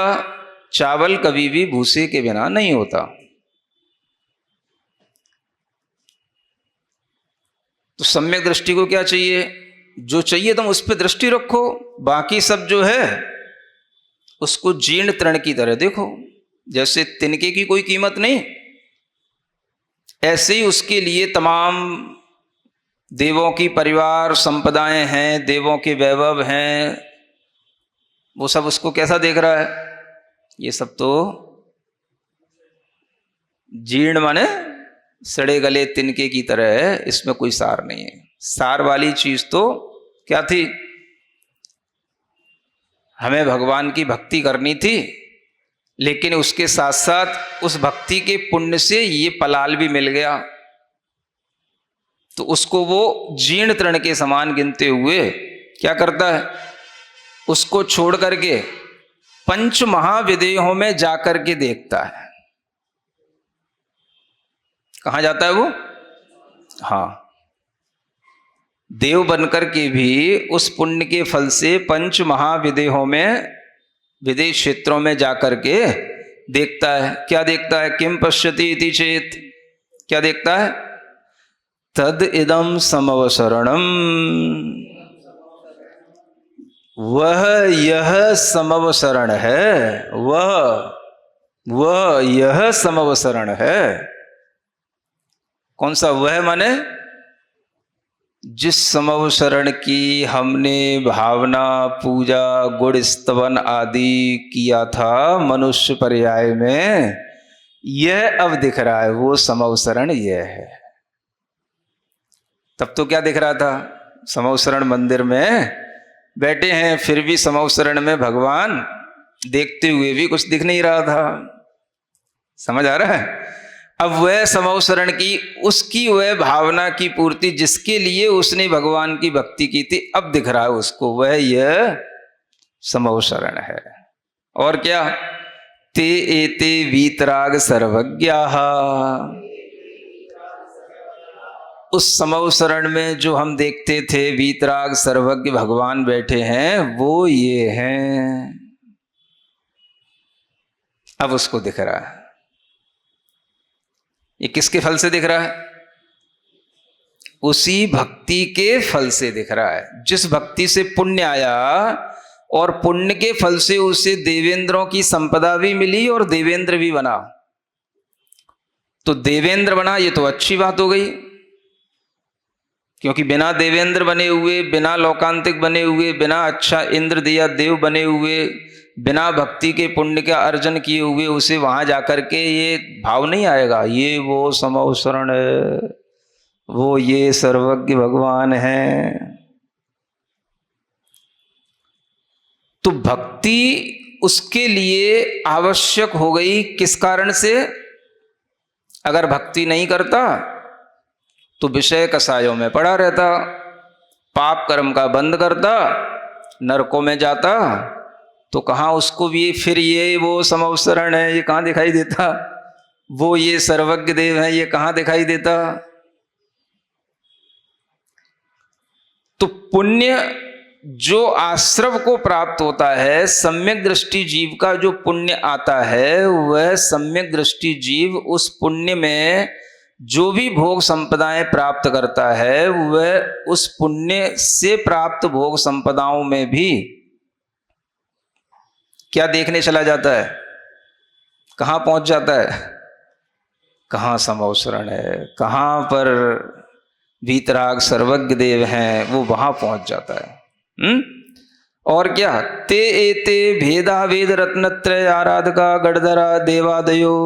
A: चावल कभी भी भूसे के बिना नहीं होता। तो सम्यक दृष्टि को क्या चाहिए? जो चाहिए तुम उस पर दृष्टि रखो, बाकी सब जो है उसको जीर्ण तृण की तरह देखो। जैसे तिनके की कोई कीमत नहीं, ऐसे ही उसके लिए तमाम देवों की परिवार संपदाएं हैं, देवों के वैभव हैं, वो सब उसको कैसा देख रहा है? ये सब तो जीर्ण माने सड़े गले तिनके की तरह है, इसमें कोई सार नहीं है। सार वाली चीज तो क्या थी? हमें भगवान की भक्ति करनी थी, लेकिन उसके साथ साथ उस भक्ति के पुण्य से ये पलाल भी मिल गया, तो उसको वो जीर्ण तृण के समान गिनते हुए क्या करता है? उसको छोड़ करके पंच महाविदेहों में जाकर के देखता है। कहां जाता है वो? हाँ, देव बनकर के भी उस पुण्य के फल से पंच महाविदेहों में, विदेह क्षेत्रों में जाकर के देखता है। क्या देखता है? किम पश्यति इति चेत, क्या देखता है? तद इदम समवसरणम, वह यह समवसरण है, वह यह समवसरण है। कौन सा वह? माने जिस समवसरण की हमने भावना, पूजा, गुण स्तवन आदि किया था मनुष्य पर्याय में, यह अब दिख रहा है, वो समवसरण यह है। तब तो क्या दिख रहा था, समवसरण मंदिर में बैठे हैं, फिर भी समवसरण में भगवान देखते हुए भी कुछ दिख नहीं रहा था। समझ आ रहा है? अब वह समवसरण की, उसकी वह भावना की पूर्ति जिसके लिए उसने भगवान की भक्ति की थी, अब दिख रहा है उसको, वह यह समवसरण है। और क्या, ते एते वीतराग सर्वज्ञाः, उस समवसरण में जो हम देखते थे वीतराग सर्वज्ञ भगवान बैठे हैं, वो ये हैं। अब उसको दिख रहा है। ये किसके फल से दिख रहा है? उसी भक्ति के फल से दिख रहा है। जिस भक्ति से पुण्य आया और पुण्य के फल से उसे देवेंद्रों की संपदा भी मिली और देवेंद्र भी बना, तो देवेंद्र बना, ये तो अच्छी बात हो गई, क्योंकि बिना देवेंद्र बने हुए, बिना लोकांतिक बने हुए, बिना अच्छा इंद्र दिया देव बने हुए, बिना भक्ति के पुण्य का अर्जन किए हुए उसे वहां जाकर के ये भाव नहीं आएगा, ये वो समवसरण है, वो ये सर्वज्ञ भगवान है। तो भक्ति उसके लिए आवश्यक हो गई। किस कारण से? अगर भक्ति नहीं करता तो विषय कसायों में पड़ा रहता, पाप कर्म का बंद करता, नरकों में जाता, तो कहाँ उसको भी फिर ये वो समवसरण है, ये कहाँ दिखाई देता, वो ये सर्वज्ञ देव है, ये कहाँ दिखाई देता। तो पुण्य जो आश्रव को प्राप्त होता है, सम्यक दृष्टि जीव का जो पुण्य आता है, वह सम्यक दृष्टि जीव उस पुण्य में जो भी भोग संपदाएं प्राप्त करता है, वह उस पुण्य से प्राप्त भोग संपदाओं में भी क्या देखने चला जाता है, कहां पहुंच जाता है, कहां समवसरण है, कहां पर वीतराग सर्वज्ञ देव हैं, वो वहां पहुंच जाता है। और क्या, ते एते भेदा वेद रत्नत्रय आराधका गणधरा देवादयो,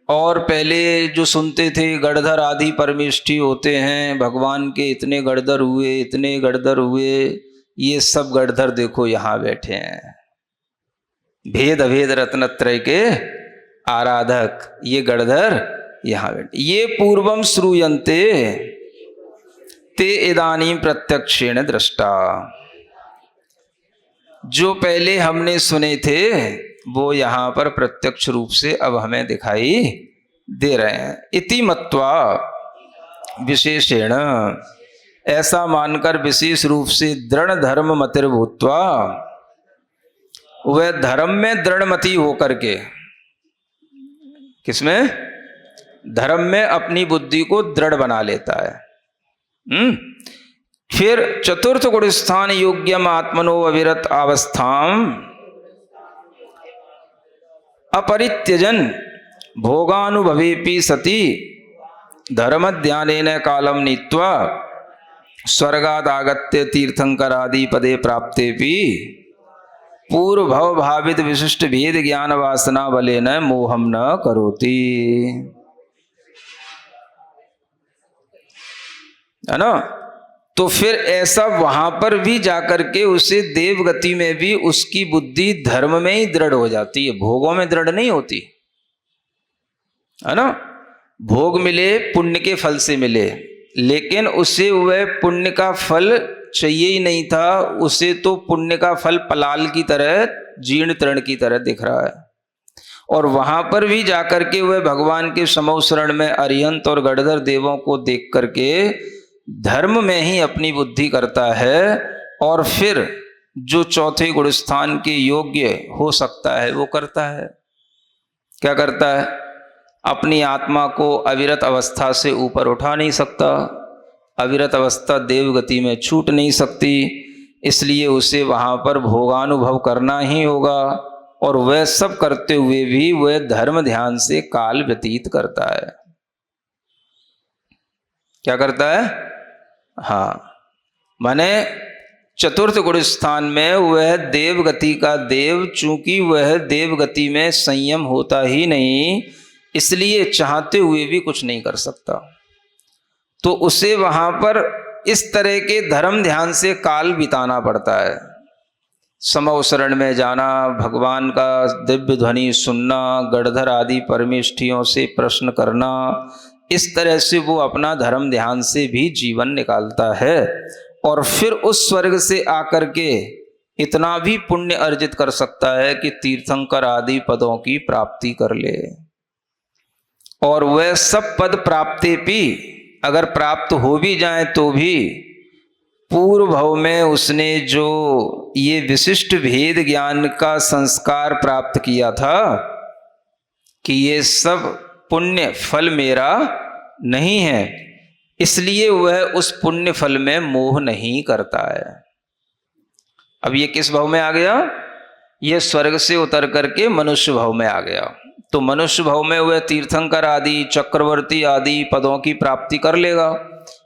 A: और पहले जो सुनते थे गणधर आदि परमेष्ठी होते हैं, भगवान के इतने गणधर हुए, इतने गणधर हुए, ये सब गणधर देखो यहां बैठे हैं, भेद अभेद रत्नत्रय के आराधक, ये गणधर यहां बैठे। ये पूर्वम श्रूयन्ते ते इदानीं प्रत्यक्षेण दृष्टा, जो पहले हमने सुने थे वो यहां पर प्रत्यक्ष रूप से अब हमें दिखाई दे रहे हैं। इति मत्वा विशेषेण, ऐसा मानकर विशेष रूप से दृढ़ धर्म मतिर्भूत्वा, वह धर्म में दृढ़मति होकर के, किसमें? धर्म में अपनी बुद्धि को दृढ़ बना लेता है। फिर चतुर्थ गुण स्थान योग्यम आत्मनो अविरत अवस्थाम अपरित्यजन भोगानुभवेपि सति धर्म ध्यानेन कालम नीत्वा स्वर्गादागत्य तीर्थंकरादि पदे प्राप्तेपि पूर्व भव भावित विशिष्ट भेद ज्ञान वासना बलेन मोहम न करोति, है ना। तो फिर ऐसा वहां पर भी जाकर के उसे देव गति में भी उसकी बुद्धि धर्म में ही दृढ़ हो जाती है, भोगों में दृढ़ नहीं होती, है ना। भोग मिले पुण्य के फल से मिले, लेकिन उसे वह पुण्य का फल चाहिए ही नहीं था, उसे तो पुण्य का फल पलाल की तरह, जीर्ण तृण की तरह दिख रहा है। और वहां पर भी जाकर के वह भगवान के समवसरण में अरिहंत और गणधर देवों को देख करके धर्म में ही अपनी बुद्धि करता है, और फिर जो चौथे गुण स्थान के योग्य हो सकता है वो करता है। क्या करता है? अपनी आत्मा को अविरत अवस्था से ऊपर उठा नहीं सकता, अविरत अवस्था देव गति में छूट नहीं सकती, इसलिए उसे वहां पर भोगानुभव करना ही होगा। और वह सब करते हुए भी वह धर्म ध्यान से काल व्यतीत करता है। क्या करता है? हाँ, माने चतुर्थ गुण स्थान में वह देवगति का देव, चूंकि वह देवगति में संयम होता ही नहीं, इसलिए चाहते हुए भी कुछ नहीं कर सकता। तो उसे वहां पर इस तरह के धर्म ध्यान से काल बिताना पड़ता है। समव शरण में जाना, भगवान का दिव्य ध्वनि सुनना, गणधर आदि परमेष्ठियों से प्रश्न करना, इस तरह से वो अपना धर्म ध्यान से भी जीवन निकालता है और फिर उस स्वर्ग से आकर के इतना भी पुण्य अर्जित कर सकता है कि तीर्थंकर आदि पदों की प्राप्ति कर ले। और वह सब पद प्राप्ति भी अगर प्राप्त हो भी जाए तो भी पूर्व भव में उसने जो ये विशिष्ट भेद ज्ञान का संस्कार प्राप्त किया था कि ये सब पुण्य फल मेरा नहीं है, इसलिए वह उस पुण्य फल में मोह नहीं करता है। अब ये किस भाव में आ गया? यह स्वर्ग से उतर करके मनुष्य भाव में आ गया। तो मनुष्य भाव में वह तीर्थंकर आदि, चक्रवर्ती आदि पदों की प्राप्ति कर लेगा,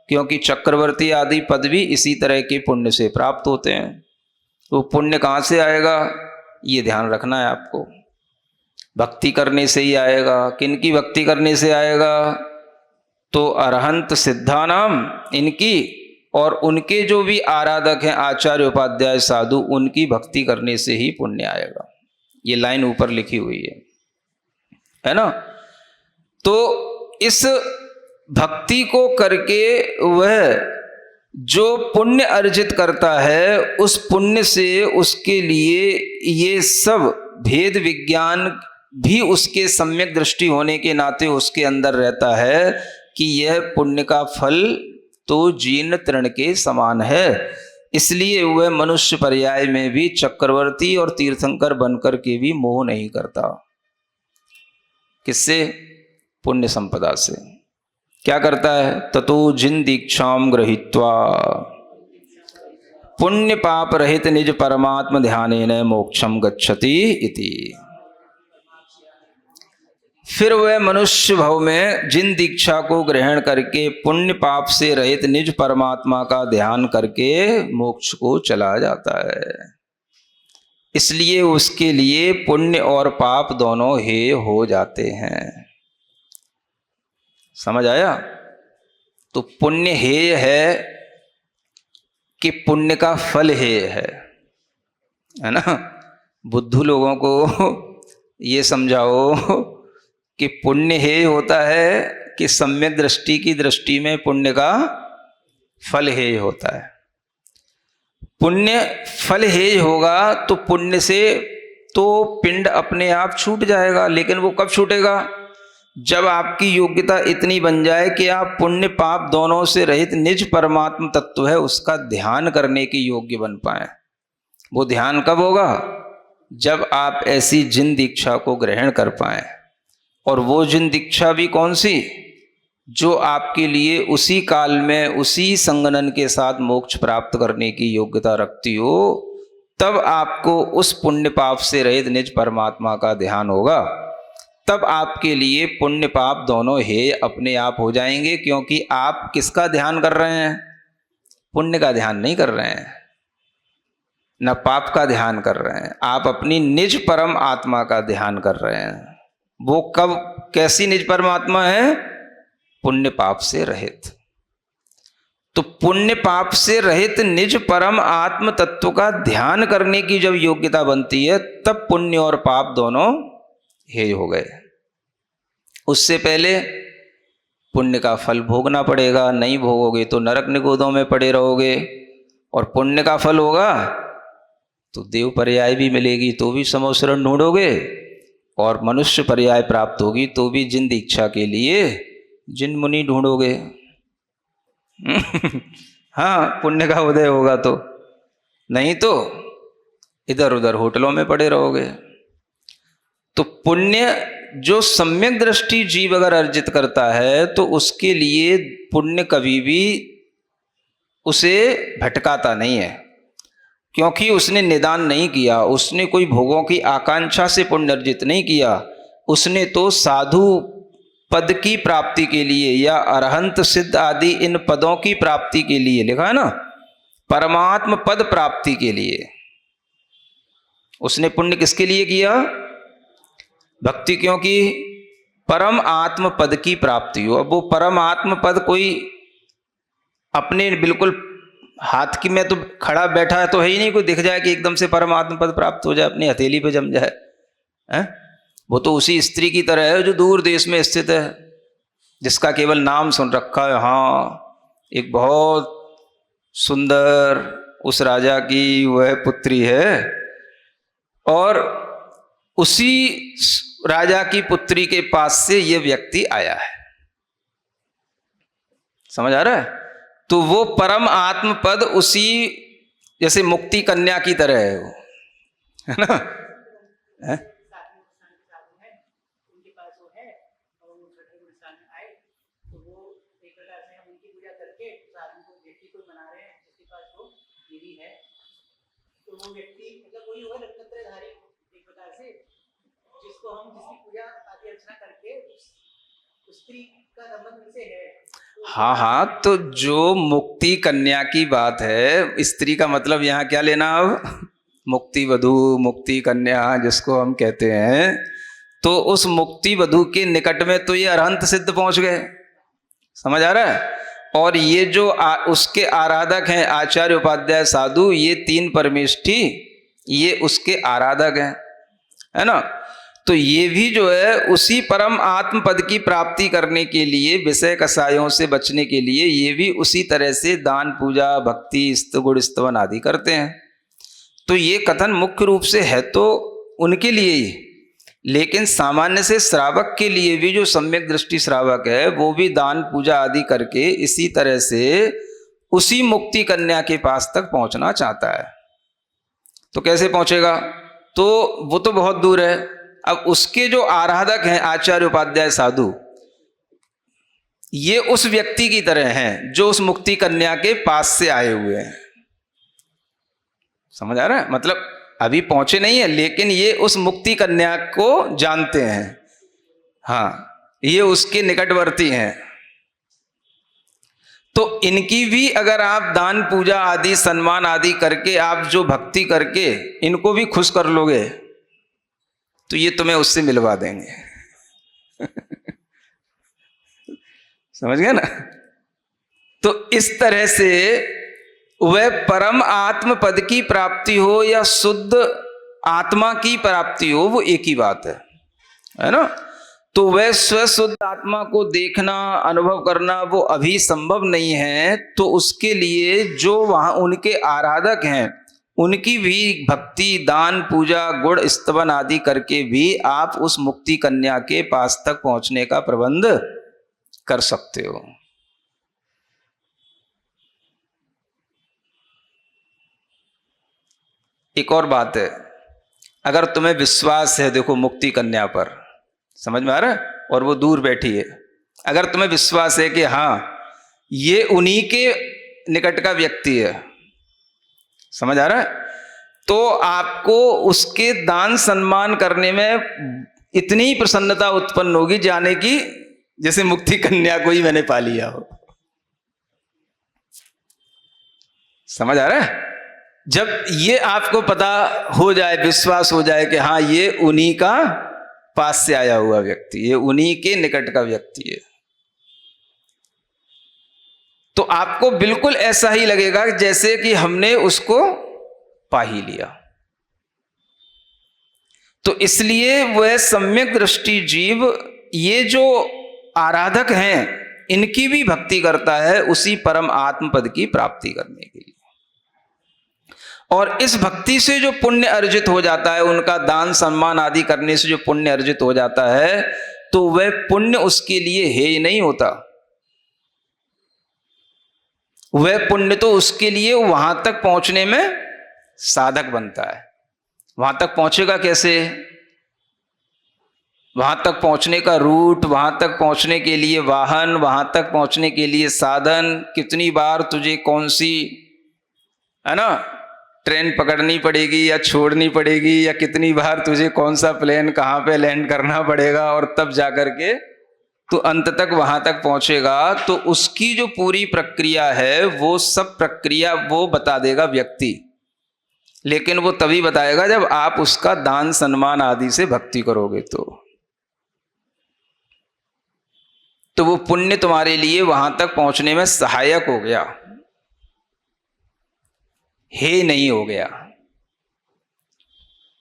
A: क्योंकि चक्रवर्ती आदि पद भी इसी तरह के पुण्य से प्राप्त होते हैं। तो पुण्य कहाँ से आएगा, ये ध्यान रखना है आपको। भक्ति करने से ही आएगा। किनकी भक्ति करने से आएगा? तो अरहंत सिद्धानाम, इनकी और उनके जो भी आराधक हैं आचार्य उपाध्याय साधु, उनकी भक्ति करने से ही पुण्य आएगा। ये लाइन ऊपर लिखी हुई है ना। तो इस भक्ति को करके वह जो पुण्य अर्जित करता है, उस पुण्य से उसके लिए ये सब भेद विज्ञान भी उसके सम्यक दृष्टि होने के नाते उसके अंदर रहता है कि यह पुण्य का फल तो जीर्ण तृण के समान है। इसलिए वह मनुष्य पर्याय में भी चक्रवर्ती और तीर्थंकर बनकर के भी मोह नहीं करता। किससे? पुण्य संपदा से। क्या करता है? ततो जिन दीक्षाम गृहीत्वा पुण्य पाप रहित निज परमात्म ध्यानेन मोक्षम गच्छति इति। फिर वह मनुष्य भव में जिन दीक्षा को ग्रहण करके पुण्य पाप से रहित निज परमात्मा का ध्यान करके मोक्ष को चला जाता है। इसलिए उसके लिए पुण्य और पाप दोनों हेय हो जाते हैं। समझ आया? तो पुण्य हेय है कि पुण्य का फल हेय है ना। बुद्धू लोगों को ये समझाओ कि पुण्य हेय होता है कि सम्यक दृष्टि की दृष्टि में पुण्य का फल हेय होता है। पुण्य फल हेय होगा तो पुण्य से तो पिंड अपने आप छूट जाएगा, लेकिन वो कब छूटेगा? जब आपकी योग्यता इतनी बन जाए कि आप पुण्य पाप दोनों से रहित निज परमात्म तत्व है उसका ध्यान करने के योग्य बन पाए। वो ध्यान कब होगा? जब आप ऐसी जिन दीक्षा को ग्रहण कर पाए। और वो जिन दीक्षा भी कौन सी? जो आपके लिए उसी काल में उसी संगनन के साथ मोक्ष प्राप्त करने की योग्यता रखती हो, तब आपको उस पुण्य पाप से रहित निज परमात्मा का ध्यान होगा। तब आपके लिए पुण्य पाप दोनों हेय अपने आप हो जाएंगे, क्योंकि आप किसका ध्यान कर रहे हैं? पुण्य का ध्यान नहीं कर रहे हैं, न पाप का ध्यान कर रहे हैं। आप अपनी निज परम आत्मा का ध्यान कर रहे हैं। वो कब, कैसी निज परमात्मा है? पुण्य पाप से रहित। तो पुण्य पाप से रहित निज परम आत्म तत्व का ध्यान करने की जब योग्यता बनती है, तब पुण्य और पाप दोनों हेय हो गए। उससे पहले पुण्य का फल भोगना पड़ेगा, नहीं भोगोगे तो नरक निगोदों में पड़े रहोगे। और पुण्य का फल होगा तो देव पर्याय भी मिलेगी तो भी समवसरण ढूंढोगे, और मनुष्य पर्याय प्राप्त होगी तो भी जिन दीक्षा के लिए जिन मुनि ढूंढोगे। हाँ, पुण्य का उदय होगा तो, नहीं तो इधर उधर होटलों में पड़े रहोगे। तो पुण्य जो सम्यक दृष्टि जीव अगर अर्जित करता है तो उसके लिए पुण्य कभी भी उसे भटकाता नहीं है, क्योंकि उसने निदान नहीं किया, उसने कोई भोगों की आकांक्षा से पुण्य अर्जित नहीं किया। उसने तो साधु पद की प्राप्ति के लिए या अरहंत सिद्ध आदि इन पदों की प्राप्ति के लिए, लिखा है ना, परमात्म पद प्राप्ति के लिए। उसने पुण्य किसके लिए किया? भक्ति क्यों की? परम आत्म पद की प्राप्ति हो। अब वो परम आत्म पद कोई अपने बिल्कुल हाथ की में तो खड़ा बैठा तो है ही नहीं, कोई दिख जाए कि एकदम से परम आत्म पद प्राप्त हो जाए, अपनी हथेली पे जम जाए, हैं? वो तो उसी स्त्री की तरह है जो दूर देश में स्थित है, जिसका केवल नाम सुन रखा है। हाँ, एक बहुत सुंदर उस राजा की वह पुत्री है, और उसी राजा की पुत्री के पास से ये व्यक्ति आया है। समझ आ रहा है? तो वो परम आत्म पद उसी जैसे मुक्ति कन्या की तरह है वो, है ना? है?
B: वो व्यक्ति मतलब वही होगा नक्षत्रधारी एक प्रकार से, जिसको हम जिसकी पूजा आदि अर्चना करके उस स्त्री का संबंध उनसे है।
A: हाँ हाँ, तो जो मुक्ति कन्या की बात है, स्त्री का मतलब यहाँ क्या लेना? अब मुक्ति वधू, मुक्ति कन्या जिसको हम कहते हैं, तो उस मुक्ति वधू के निकट में तो ये अरहंत सिद्ध पहुंच गए। समझ आ रहा है? और ये जो उसके आराधक हैं आचार्य उपाध्याय साधु, ये तीन परमेष्ठी, ये उसके आराधक हैं, है ना? तो ये भी जो है उसी परम आत्म पद की प्राप्ति करने के लिए, विषय कसायों से बचने के लिए, ये भी उसी तरह से दान पूजा भक्ति गुण स्तवन आदि करते हैं। तो ये कथन मुख्य रूप से है तो उनके लिए ही, लेकिन सामान्य से श्रावक के लिए भी, जो सम्यक दृष्टि श्रावक है, वो भी दान पूजा आदि करके इसी तरह से उसी मुक्ति कन्या के पास तक पहुंचना चाहता है। तो कैसे पहुंचेगा? तो वो तो बहुत दूर है। अब उसके जो आराधक हैं आचार्य उपाध्याय साधु, ये उस व्यक्ति की तरह हैं जो उस मुक्ति कन्या के पास से आए हुए हैं। समझ आ रहा है? मतलब अभी पहुंचे नहीं है, लेकिन ये उस मुक्ति कन्या को जानते हैं। हाँ, ये उसके निकटवर्ती हैं। तो इनकी भी अगर आप दान पूजा आदि सम्मान आदि करके, आप जो भक्ति करके इनको भी खुश कर लोगे, तो ये तुम्हें उससे मिलवा देंगे। समझ गए ना? तो इस तरह से वह परम आत्म पद की प्राप्ति हो या शुद्ध आत्मा की प्राप्ति हो, वो एक ही बात है ना? तो वह स्वशुद्ध आत्मा को देखना, अनुभव करना वो अभी संभव नहीं है। तो उसके लिए जो वहां उनके आराधक हैं, उनकी भी भक्ति दान पूजा गुण स्तवन आदि करके भी आप उस मुक्ति कन्या के पास तक पहुंचने का प्रबंध कर सकते हो। एक और बात है, अगर तुम्हें विश्वास है, देखो मुक्ति कन्या पर, समझ में आ रहा है, और वो दूर बैठी है, अगर तुम्हें विश्वास है कि हाँ ये उन्हीं के निकट का व्यक्ति है, समझ आ रहा है, तो आपको उसके दान सम्मान करने में इतनी प्रसन्नता उत्पन्न होगी जाने की जैसे मुक्ति कन्या को ही मैंने पा लिया हो। समझ आ रहा है? जब ये आपको पता हो जाए, विश्वास हो जाए कि हाँ ये उन्हीं का पास से आया हुआ व्यक्ति, ये उन्हीं के निकट का व्यक्ति है, तो आपको बिल्कुल ऐसा ही लगेगा जैसे कि हमने उसको पा ही लिया। तो इसलिए वह सम्यक दृष्टि जीव, ये जो आराधक हैं, इनकी भी भक्ति करता है उसी परम आत्म पद की प्राप्ति करने के लिए। और इस भक्ति से जो पुण्य अर्जित हो जाता है, उनका दान सम्मान आदि करने से जो पुण्य अर्जित हो जाता है, तो वह पुण्य उसके लिए हेय नहीं होता। वह पुण्य तो उसके लिए वहां तक पहुंचने में साधक बनता है। वहां तक पहुंचेगा कैसे? वहां तक पहुंचने का रूट, वहां तक पहुंचने के लिए वाहन, वहां तक पहुंचने के लिए साधन, कितनी बार तुझे कौन सी, है ना, ट्रेन पकड़नी पड़ेगी या छोड़नी पड़ेगी, या कितनी बार तुझे कौन सा प्लेन कहाँ पे लैंड करना पड़ेगा, और तब जाकर के तो अंत तक वहां तक पहुंचेगा, तो उसकी जो पूरी प्रक्रिया है वो सब प्रक्रिया वो बता देगा व्यक्ति, लेकिन वो तभी बताएगा जब आप उसका दान सम्मान आदि से भक्ति करोगे। तो वो पुण्य तुम्हारे लिए वहां तक पहुंचने में सहायक हो गया, हे नहीं हो गया।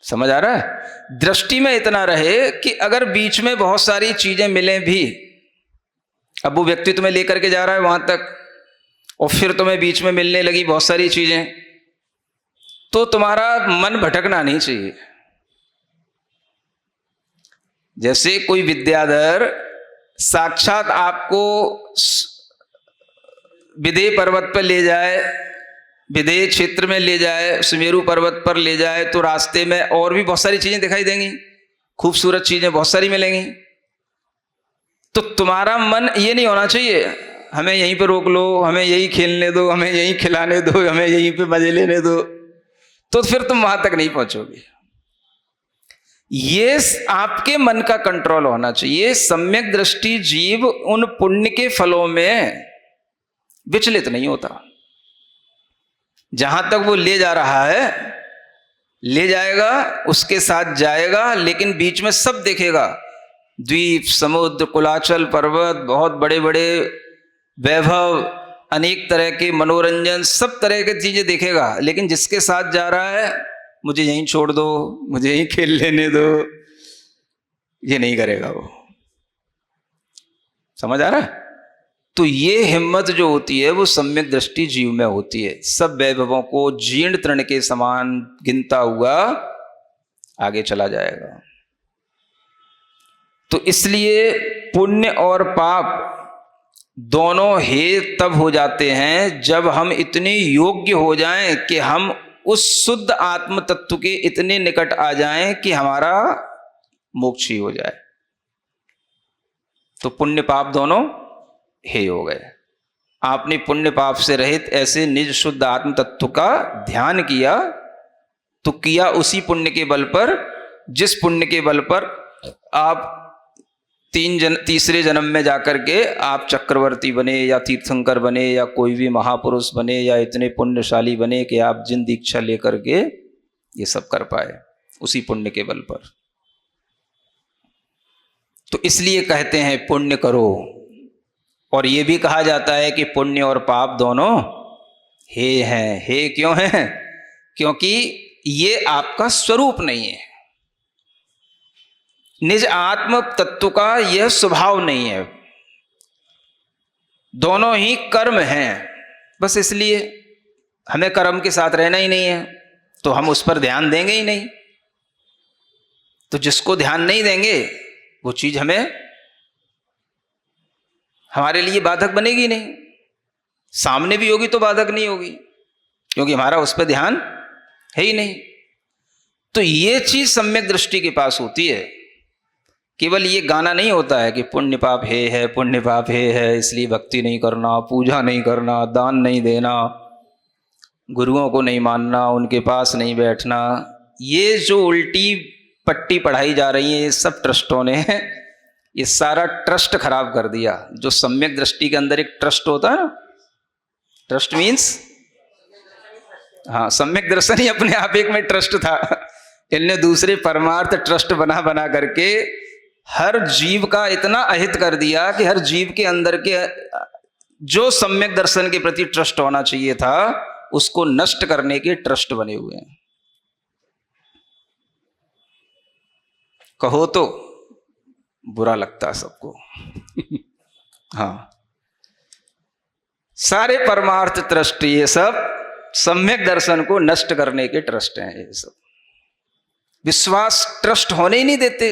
A: समझ आ रहा है? दृष्टि में इतना रहे कि अगर बीच में बहुत सारी चीजें मिलें भी, अब वो व्यक्ति तुम्हें लेकर के जा रहा है वहां तक, और फिर तुम्हें बीच में मिलने लगी बहुत सारी चीजें, तो तुम्हारा मन भटकना नहीं चाहिए। जैसे कोई विद्याधर साक्षात आपको विदेह पर्वत पर ले जाए, विदेह क्षेत्र में ले जाए, सुमेरु पर्वत पर ले जाए, तो रास्ते में और भी बहुत सारी चीजें दिखाई देंगी, खूबसूरत चीजें बहुत सारी मिलेंगी। तो तुम्हारा मन ये नहीं होना चाहिए हमें यहीं पे रोक लो, हमें यहीं खेलने दो, हमें यहीं खिलाने दो, हमें यहीं पे मजे लेने दो, तो फिर तुम वहां तक नहीं पहुंचोगे। ये आपके मन का कंट्रोल होना चाहिए। सम्यक दृष्टि जीव उन पुण्य के फलों में विचलित नहीं होता। जहां तक वो ले जा रहा है ले जाएगा, उसके साथ जाएगा, लेकिन बीच में सब देखेगा, द्वीप, समुद्र, कुलाचल पर्वत, बहुत बड़े बड़े वैभव, अनेक तरह के मनोरंजन, सब तरह की चीजें देखेगा, लेकिन जिसके साथ जा रहा है मुझे यहीं छोड़ दो, मुझे यहीं खेल लेने दो, ये नहीं करेगा वो। समझ आ रहा है? तो ये हिम्मत जो होती है वो सम्यक दृष्टि जीव में होती है। सब वैभवों को जीर्ण तृण के समान गिनता हुआ आगे चला जाएगा। तो इसलिए पुण्य और पाप दोनों हे तब हो जाते हैं जब हम इतने योग्य हो जाएं कि हम उस शुद्ध आत्म तत्व के इतने निकट आ जाएं कि हमारा मोक्ष ही हो जाए। तो पुण्य पाप दोनों हे हो गए। आपने पुण्य पाप से रहित ऐसे निज शुद्ध आत्म तत्व का ध्यान किया, तो किया उसी पुण्य के बल पर जिस पुण्य के बल पर आप तीसरे जन्म में जाकर के आप चक्रवर्ती बने या तीर्थंकर बने या कोई भी महापुरुष बने या इतने पुण्यशाली बने कि आप जिन दीक्षा लेकर के ये सब कर पाए, उसी पुण्य के बल पर। तो इसलिए कहते हैं पुण्य करो। और ये भी कहा जाता है कि पुण्य और पाप दोनों हे हैं। हे क्यों हैं? क्योंकि ये आपका स्वरूप नहीं है, निज आत्म तत्व का यह स्वभाव नहीं है, दोनों ही कर्म हैं। बस इसलिए हमें कर्म के साथ रहना ही नहीं है, तो हम उस पर ध्यान देंगे ही नहीं। तो जिसको ध्यान नहीं देंगे वो चीज हमारे लिए बाधक बनेगी नहीं, सामने भी होगी तो बाधक नहीं होगी, क्योंकि हमारा उस पर ध्यान है ही नहीं। तो ये चीज सम्यक दृष्टि के पास होती है। केवल ये गाना नहीं होता है कि पुण्य पाप हे है, पुण्य पाप हे है, इसलिए भक्ति नहीं करना, पूजा नहीं करना, दान नहीं देना, गुरुओं को नहीं मानना, उनके पास नहीं बैठना। ये जो उल्टी पट्टी पढ़ाई जा रही है ये सब ट्रस्टों ने ये सारा ट्रस्ट खराब कर दिया। जो सम्यक दृष्टि के अंदर एक ट्रस्ट होता है ना, ट्रस्ट मीन्स, हाँ, सम्यक दर्शन ही अपने आप एक में ट्रस्ट था। इनने दूसरे परमार्थ ट्रस्ट बना बना करके हर जीव का इतना अहित कर दिया कि हर जीव के अंदर के जो सम्यक दर्शन के प्रति ट्रस्ट होना चाहिए था उसको नष्ट करने के ट्रस्ट बने हुए हैं। कहो तो बुरा लगता सबको हाँ, सारे परमार्थ ट्रस्ट ये सब सम्यक दर्शन को नष्ट करने के ट्रस्ट हैं। ये सब विश्वास ट्रस्ट होने ही नहीं देते।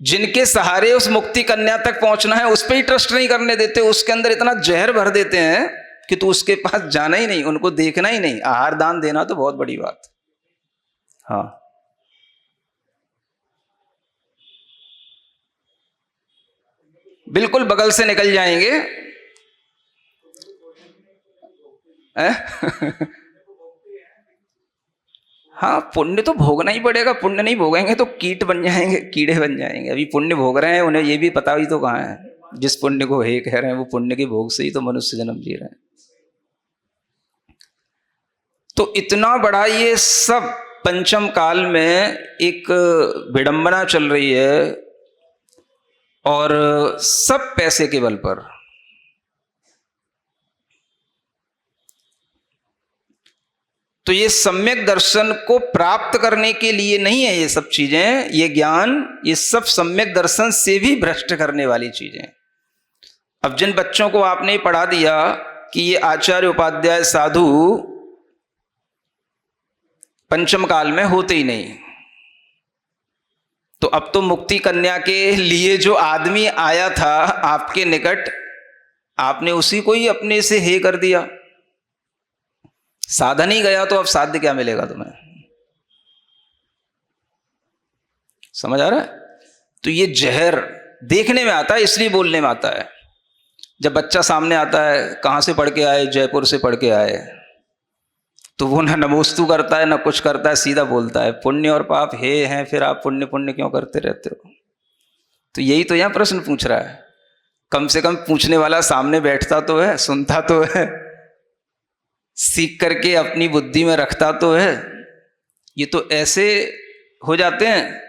A: जिनके सहारे उस मुक्ति कन्या तक पहुंचना है उस पर ही ट्रस्ट नहीं करने देते। उसके अंदर इतना जहर भर देते हैं कि तू उसके पास जाना ही नहीं, उनको देखना ही नहीं। आहार दान देना तो बहुत बड़ी बात। हाँ, बिल्कुल बगल से निकल जाएंगे हाँ, पुण्य तो भोगना ही पड़ेगा, पुण्य नहीं भोगेंगे तो कीट बन जाएंगे, कीड़े बन जाएंगे। अभी पुण्य भोग रहे हैं, उन्हें ये भी पता ही तो कहाँ है, जिस पुण्य को हे कह रहे हैं वो पुण्य के भोग से ही तो मनुष्य जन्म जी रहे हैं। तो इतना बड़ा ये सब पंचम काल में एक विडंबना चल रही है, और सब पैसे के बल पर। तो ये सम्यक दर्शन को प्राप्त करने के लिए नहीं है ये सब चीजें, ये ज्ञान, ये सब सम्यक दर्शन से भी भ्रष्ट करने वाली चीजें। अब जिन बच्चों को आपने पढ़ा दिया कि ये आचार्य उपाध्याय साधु पंचम काल में होते ही नहीं, तो अब तो मुक्ति कन्या के लिए जो आदमी आया था आपके निकट, आपने उसी को ही अपने से हे कर दिया। साधन ही गया तो अब साध्य क्या मिलेगा तुम्हें? समझ आ रहा है? तो ये जहर देखने में आता है, इसलिए बोलने में आता है। जब बच्चा सामने आता है, कहां से पढ़ के आए? जयपुर से पढ़ के आए, तो वो ना नमोस्तु करता है ना कुछ करता है, सीधा बोलता है पुण्य और पाप हे हैं, फिर आप पुण्य पुण्य क्यों करते रहते हो? तो यही तो यहां प्रश्न पूछ रहा है। कम से कम पूछने वाला सामने बैठता तो है, सुनता तो है, सीख करके अपनी बुद्धि में रखता तो है। ये तो ऐसे हो जाते हैं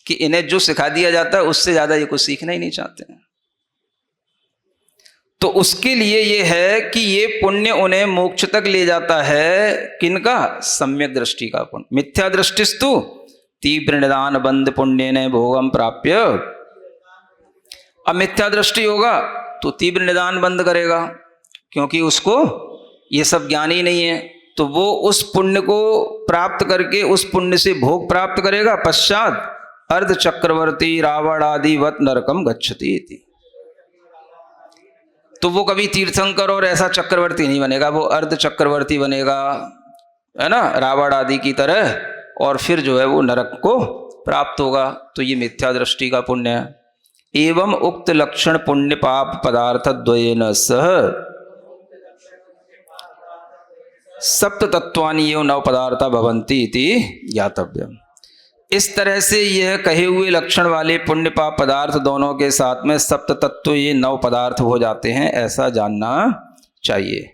A: कि इन्हें जो सिखा दिया जाता है उससे ज्यादा ये कुछ सीखना ही नहीं चाहते हैं। तो उसके लिए ये है कि ये पुण्य उन्हें मोक्ष तक ले जाता है। किनका? सम्यक दृष्टि का पुण्य। मिथ्या दृष्टिस्तु तीव्र निदान बंद पुण्य ने भोगम प्राप्य। अब मिथ्या दृष्टि होगा तो तीव्र निदान बंद करेगा, क्योंकि उसको ये सब ज्ञान ही नहीं है। तो वो उस पुण्य को प्राप्त करके उस पुण्य से भोग प्राप्त करेगा। पश्चात अर्ध चक्रवर्ती रावण आदि वत नरकम गच्छति इति। तो वो कभी तीर्थंकर और ऐसा चक्रवर्ती नहीं बनेगा, वो अर्ध चक्रवर्ती बनेगा, है ना, रावण आदि की तरह, और फिर जो है वो नरक को प्राप्त होगा। तो ये मिथ्या दृष्टि का पुण्य है। एवं उक्त लक्षण पुण्य पाप पदार्थ द्वयेन सह सप्त तत्वानि एवं नव पदार्था भवन्ति इति ज्ञातव्यम्। इस तरह से यह कहे हुए लक्षण वाले पुण्य पाप पदार्थ दोनों के साथ में सप्त तत्व, ये नव पदार्थ हो जाते हैं, ऐसा जानना चाहिए।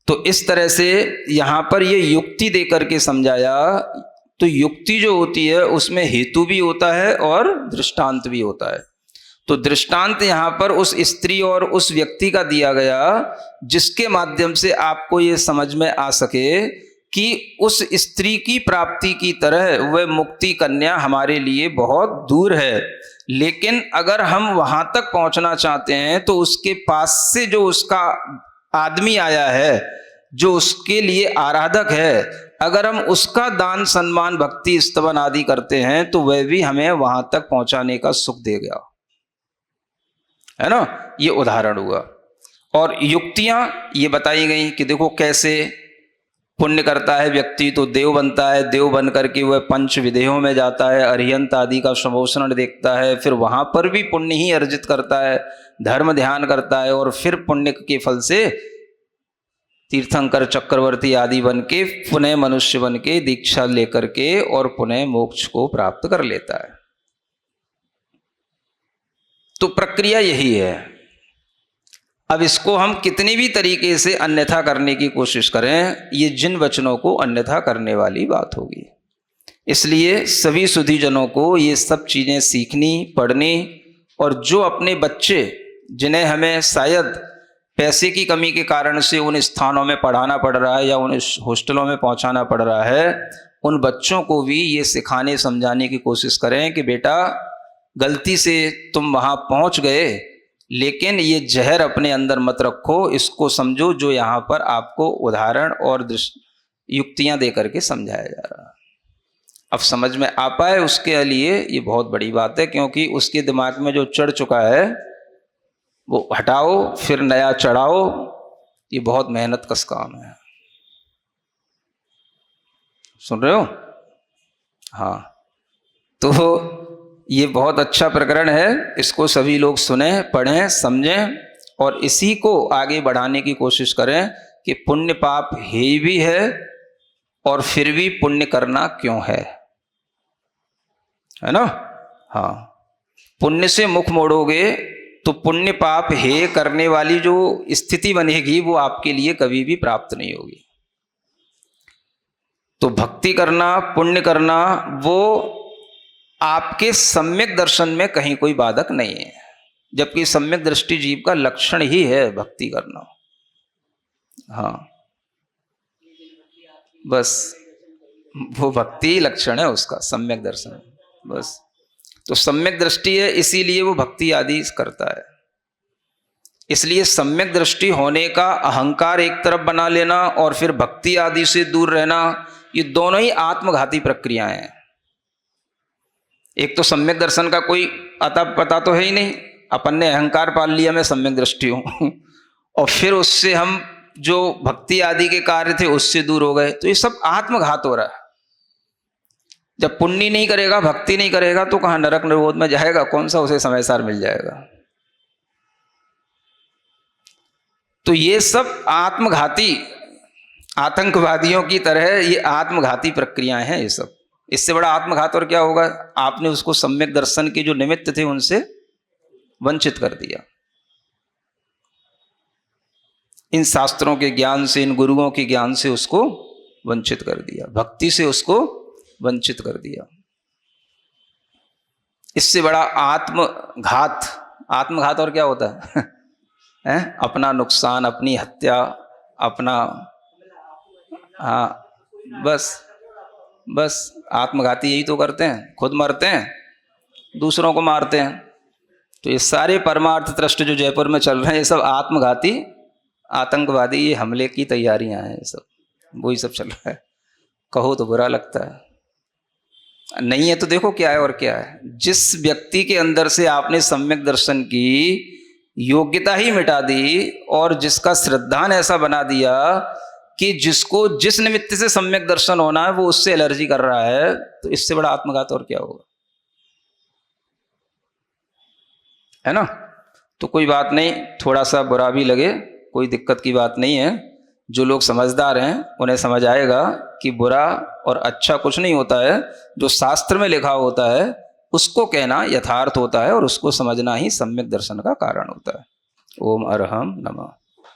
A: तो इस तरह से यहाँ पर ये युक्ति दे करके समझाया। तो युक्ति जो होती है उसमें हेतु भी होता है और दृष्टांत भी होता है। तो दृष्टांत यहाँ पर उस स्त्री और उस व्यक्ति का दिया गया, जिसके माध्यम से आपको ये समझ में आ सके कि उस स्त्री की प्राप्ति की तरह वह मुक्ति कन्या हमारे लिए बहुत दूर है। लेकिन अगर हम वहां तक पहुंचना चाहते हैं तो उसके पास से जो उसका आदमी आया है, जो उसके लिए आराधक है, अगर हम उसका दान सम्मान भक्ति स्तवन आदि करते हैं तो वह भी हमें वहां तक पहुंचाने का सुख देगा, है ना। ये उदाहरण हुआ। और युक्तियां ये बताई गई कि देखो कैसे पुण्य करता है व्यक्ति तो देव बनता है, देव बन करके वह पंच विदेहों में जाता है, अरिहंत आदि का समोषण देखता है, फिर वहां पर भी पुण्य ही अर्जित करता है, धर्म ध्यान करता है, और फिर पुण्य के फल से तीर्थंकर चक्रवर्ती आदि बन के पुनः मनुष्य बन के दीक्षा लेकर के और पुनः मोक्ष को प्राप्त कर लेता है। तो प्रक्रिया यही है। अब इसको हम कितनी भी तरीके से अन्यथा करने की कोशिश करें, ये जिन वचनों को अन्यथा करने वाली बात होगी। इसलिए सभी सुधीजनों को ये सब चीज़ें सीखनी, पढ़नी, और जो अपने बच्चे जिन्हें हमें शायद पैसे की कमी के कारण से उन स्थानों में पढ़ाना पड़ रहा है या उन हॉस्टलों में पहुंचाना पड़ रहा है, उन बच्चों को भी ये सिखाने समझाने की कोशिश करें कि बेटा गलती से तुम वहाँ पहुँच गए, लेकिन ये जहर अपने अंदर मत रखो, इसको समझो जो यहाँ पर आपको उदाहरण और युक्तियाँ दे करके समझाया जा रहा है। अब समझ में आ पाए उसके लिए ये बहुत बड़ी बात है, क्योंकि उसके दिमाग में जो चढ़ चुका है वो हटाओ फिर नया चढ़ाओ, ये बहुत मेहनत कस काम है। सुन रहे हो? हाँ, तो ये बहुत अच्छा प्रकरण है, इसको सभी लोग सुने, पढ़ें, समझें, और इसी को आगे बढ़ाने की कोशिश करें कि पुण्य पाप हे भी है और फिर भी पुण्य करना क्यों है ना? हाँ, पुण्य से मुख मोड़ोगे तो पुण्य पाप हे करने वाली जो स्थिति बनेगी वो आपके लिए कभी भी प्राप्त नहीं होगी। तो भक्ति करना, पुण्य करना, वो आपके सम्यक दर्शन में कहीं कोई बाधक नहीं है, जबकि सम्यक दृष्टि जीव का लक्षण ही है भक्ति करना। हाँ, बस वो भक्ति लक्षण है उसका, सम्यक दर्शन, बस। तो सम्यक दृष्टि है, इसीलिए वो भक्ति आदि करता है। इसलिए सम्यक दृष्टि होने का अहंकार एक तरफ बना लेना और फिर भक्ति आदि से दूर रहना, ये दोनों ही आत्मघाती प्रक्रियाएं हैं। एक तो सम्यक दर्शन का कोई अता पता तो है ही नहीं, अपन ने अहंकार पाल लिया मैं सम्यक दृष्टि हूं और फिर उससे हम जो भक्ति आदि के कार्य थे उससे दूर हो गए। तो ये सब आत्मघात हो रहा है। जब पुण्य नहीं करेगा, भक्ति नहीं करेगा, तो कहां नरक निरोध में जाएगा, कौन सा उसे समय सार मिल जाएगा। तो ये सब आत्मघाती, आतंकवादियों की तरह ये आत्मघाती प्रक्रियाएं हैं ये सब। इससे बड़ा आत्मघात और क्या होगा? आपने उसको सम्यक दर्शन के जो निमित्त थे उनसे वंचित कर दिया। इन शास्त्रों के ज्ञान से, इन गुरुओं के ज्ञान से उसको वंचित कर दिया, भक्ति से उसको वंचित कर दिया। इससे बड़ा आत्मघात, आत्मघात और क्या होता है? अपना नुकसान, अपनी हत्या, अपना, हाँ बस आत्मघाती यही तो करते हैं, खुद मरते हैं, दूसरों को मारते हैं। तो ये सारे परमार्थ ट्रस्ट जो जयपुर में चल रहे हैं, ये सब आत्मघाती, आतंकवादी ये हमले की तैयारियां हैं, ये सब वही सब चल रहा है। कहो तो बुरा लगता है, नहीं है तो देखो क्या है और क्या है। जिस व्यक्ति के अंदर से आपने सम्यक दर्शन की योग्यता ही मिटा दी और जिसका श्रद्धान ऐसा बना दिया कि जिसको जिस निमित्त से सम्यक दर्शन होना है वो उससे एलर्जी कर रहा है, तो इससे बड़ा आत्मघात और क्या होगा, है ना? तो कोई बात नहीं, थोड़ा सा बुरा भी लगे, कोई दिक्कत की बात नहीं है। जो लोग समझदार हैं उन्हें समझ आएगा कि बुरा और अच्छा कुछ नहीं होता है, जो शास्त्र में लिखा होता है उसको कहना यथार्थ होता है और उसको समझना ही सम्यक दर्शन का कारण होता है। ओम अरहम नमः।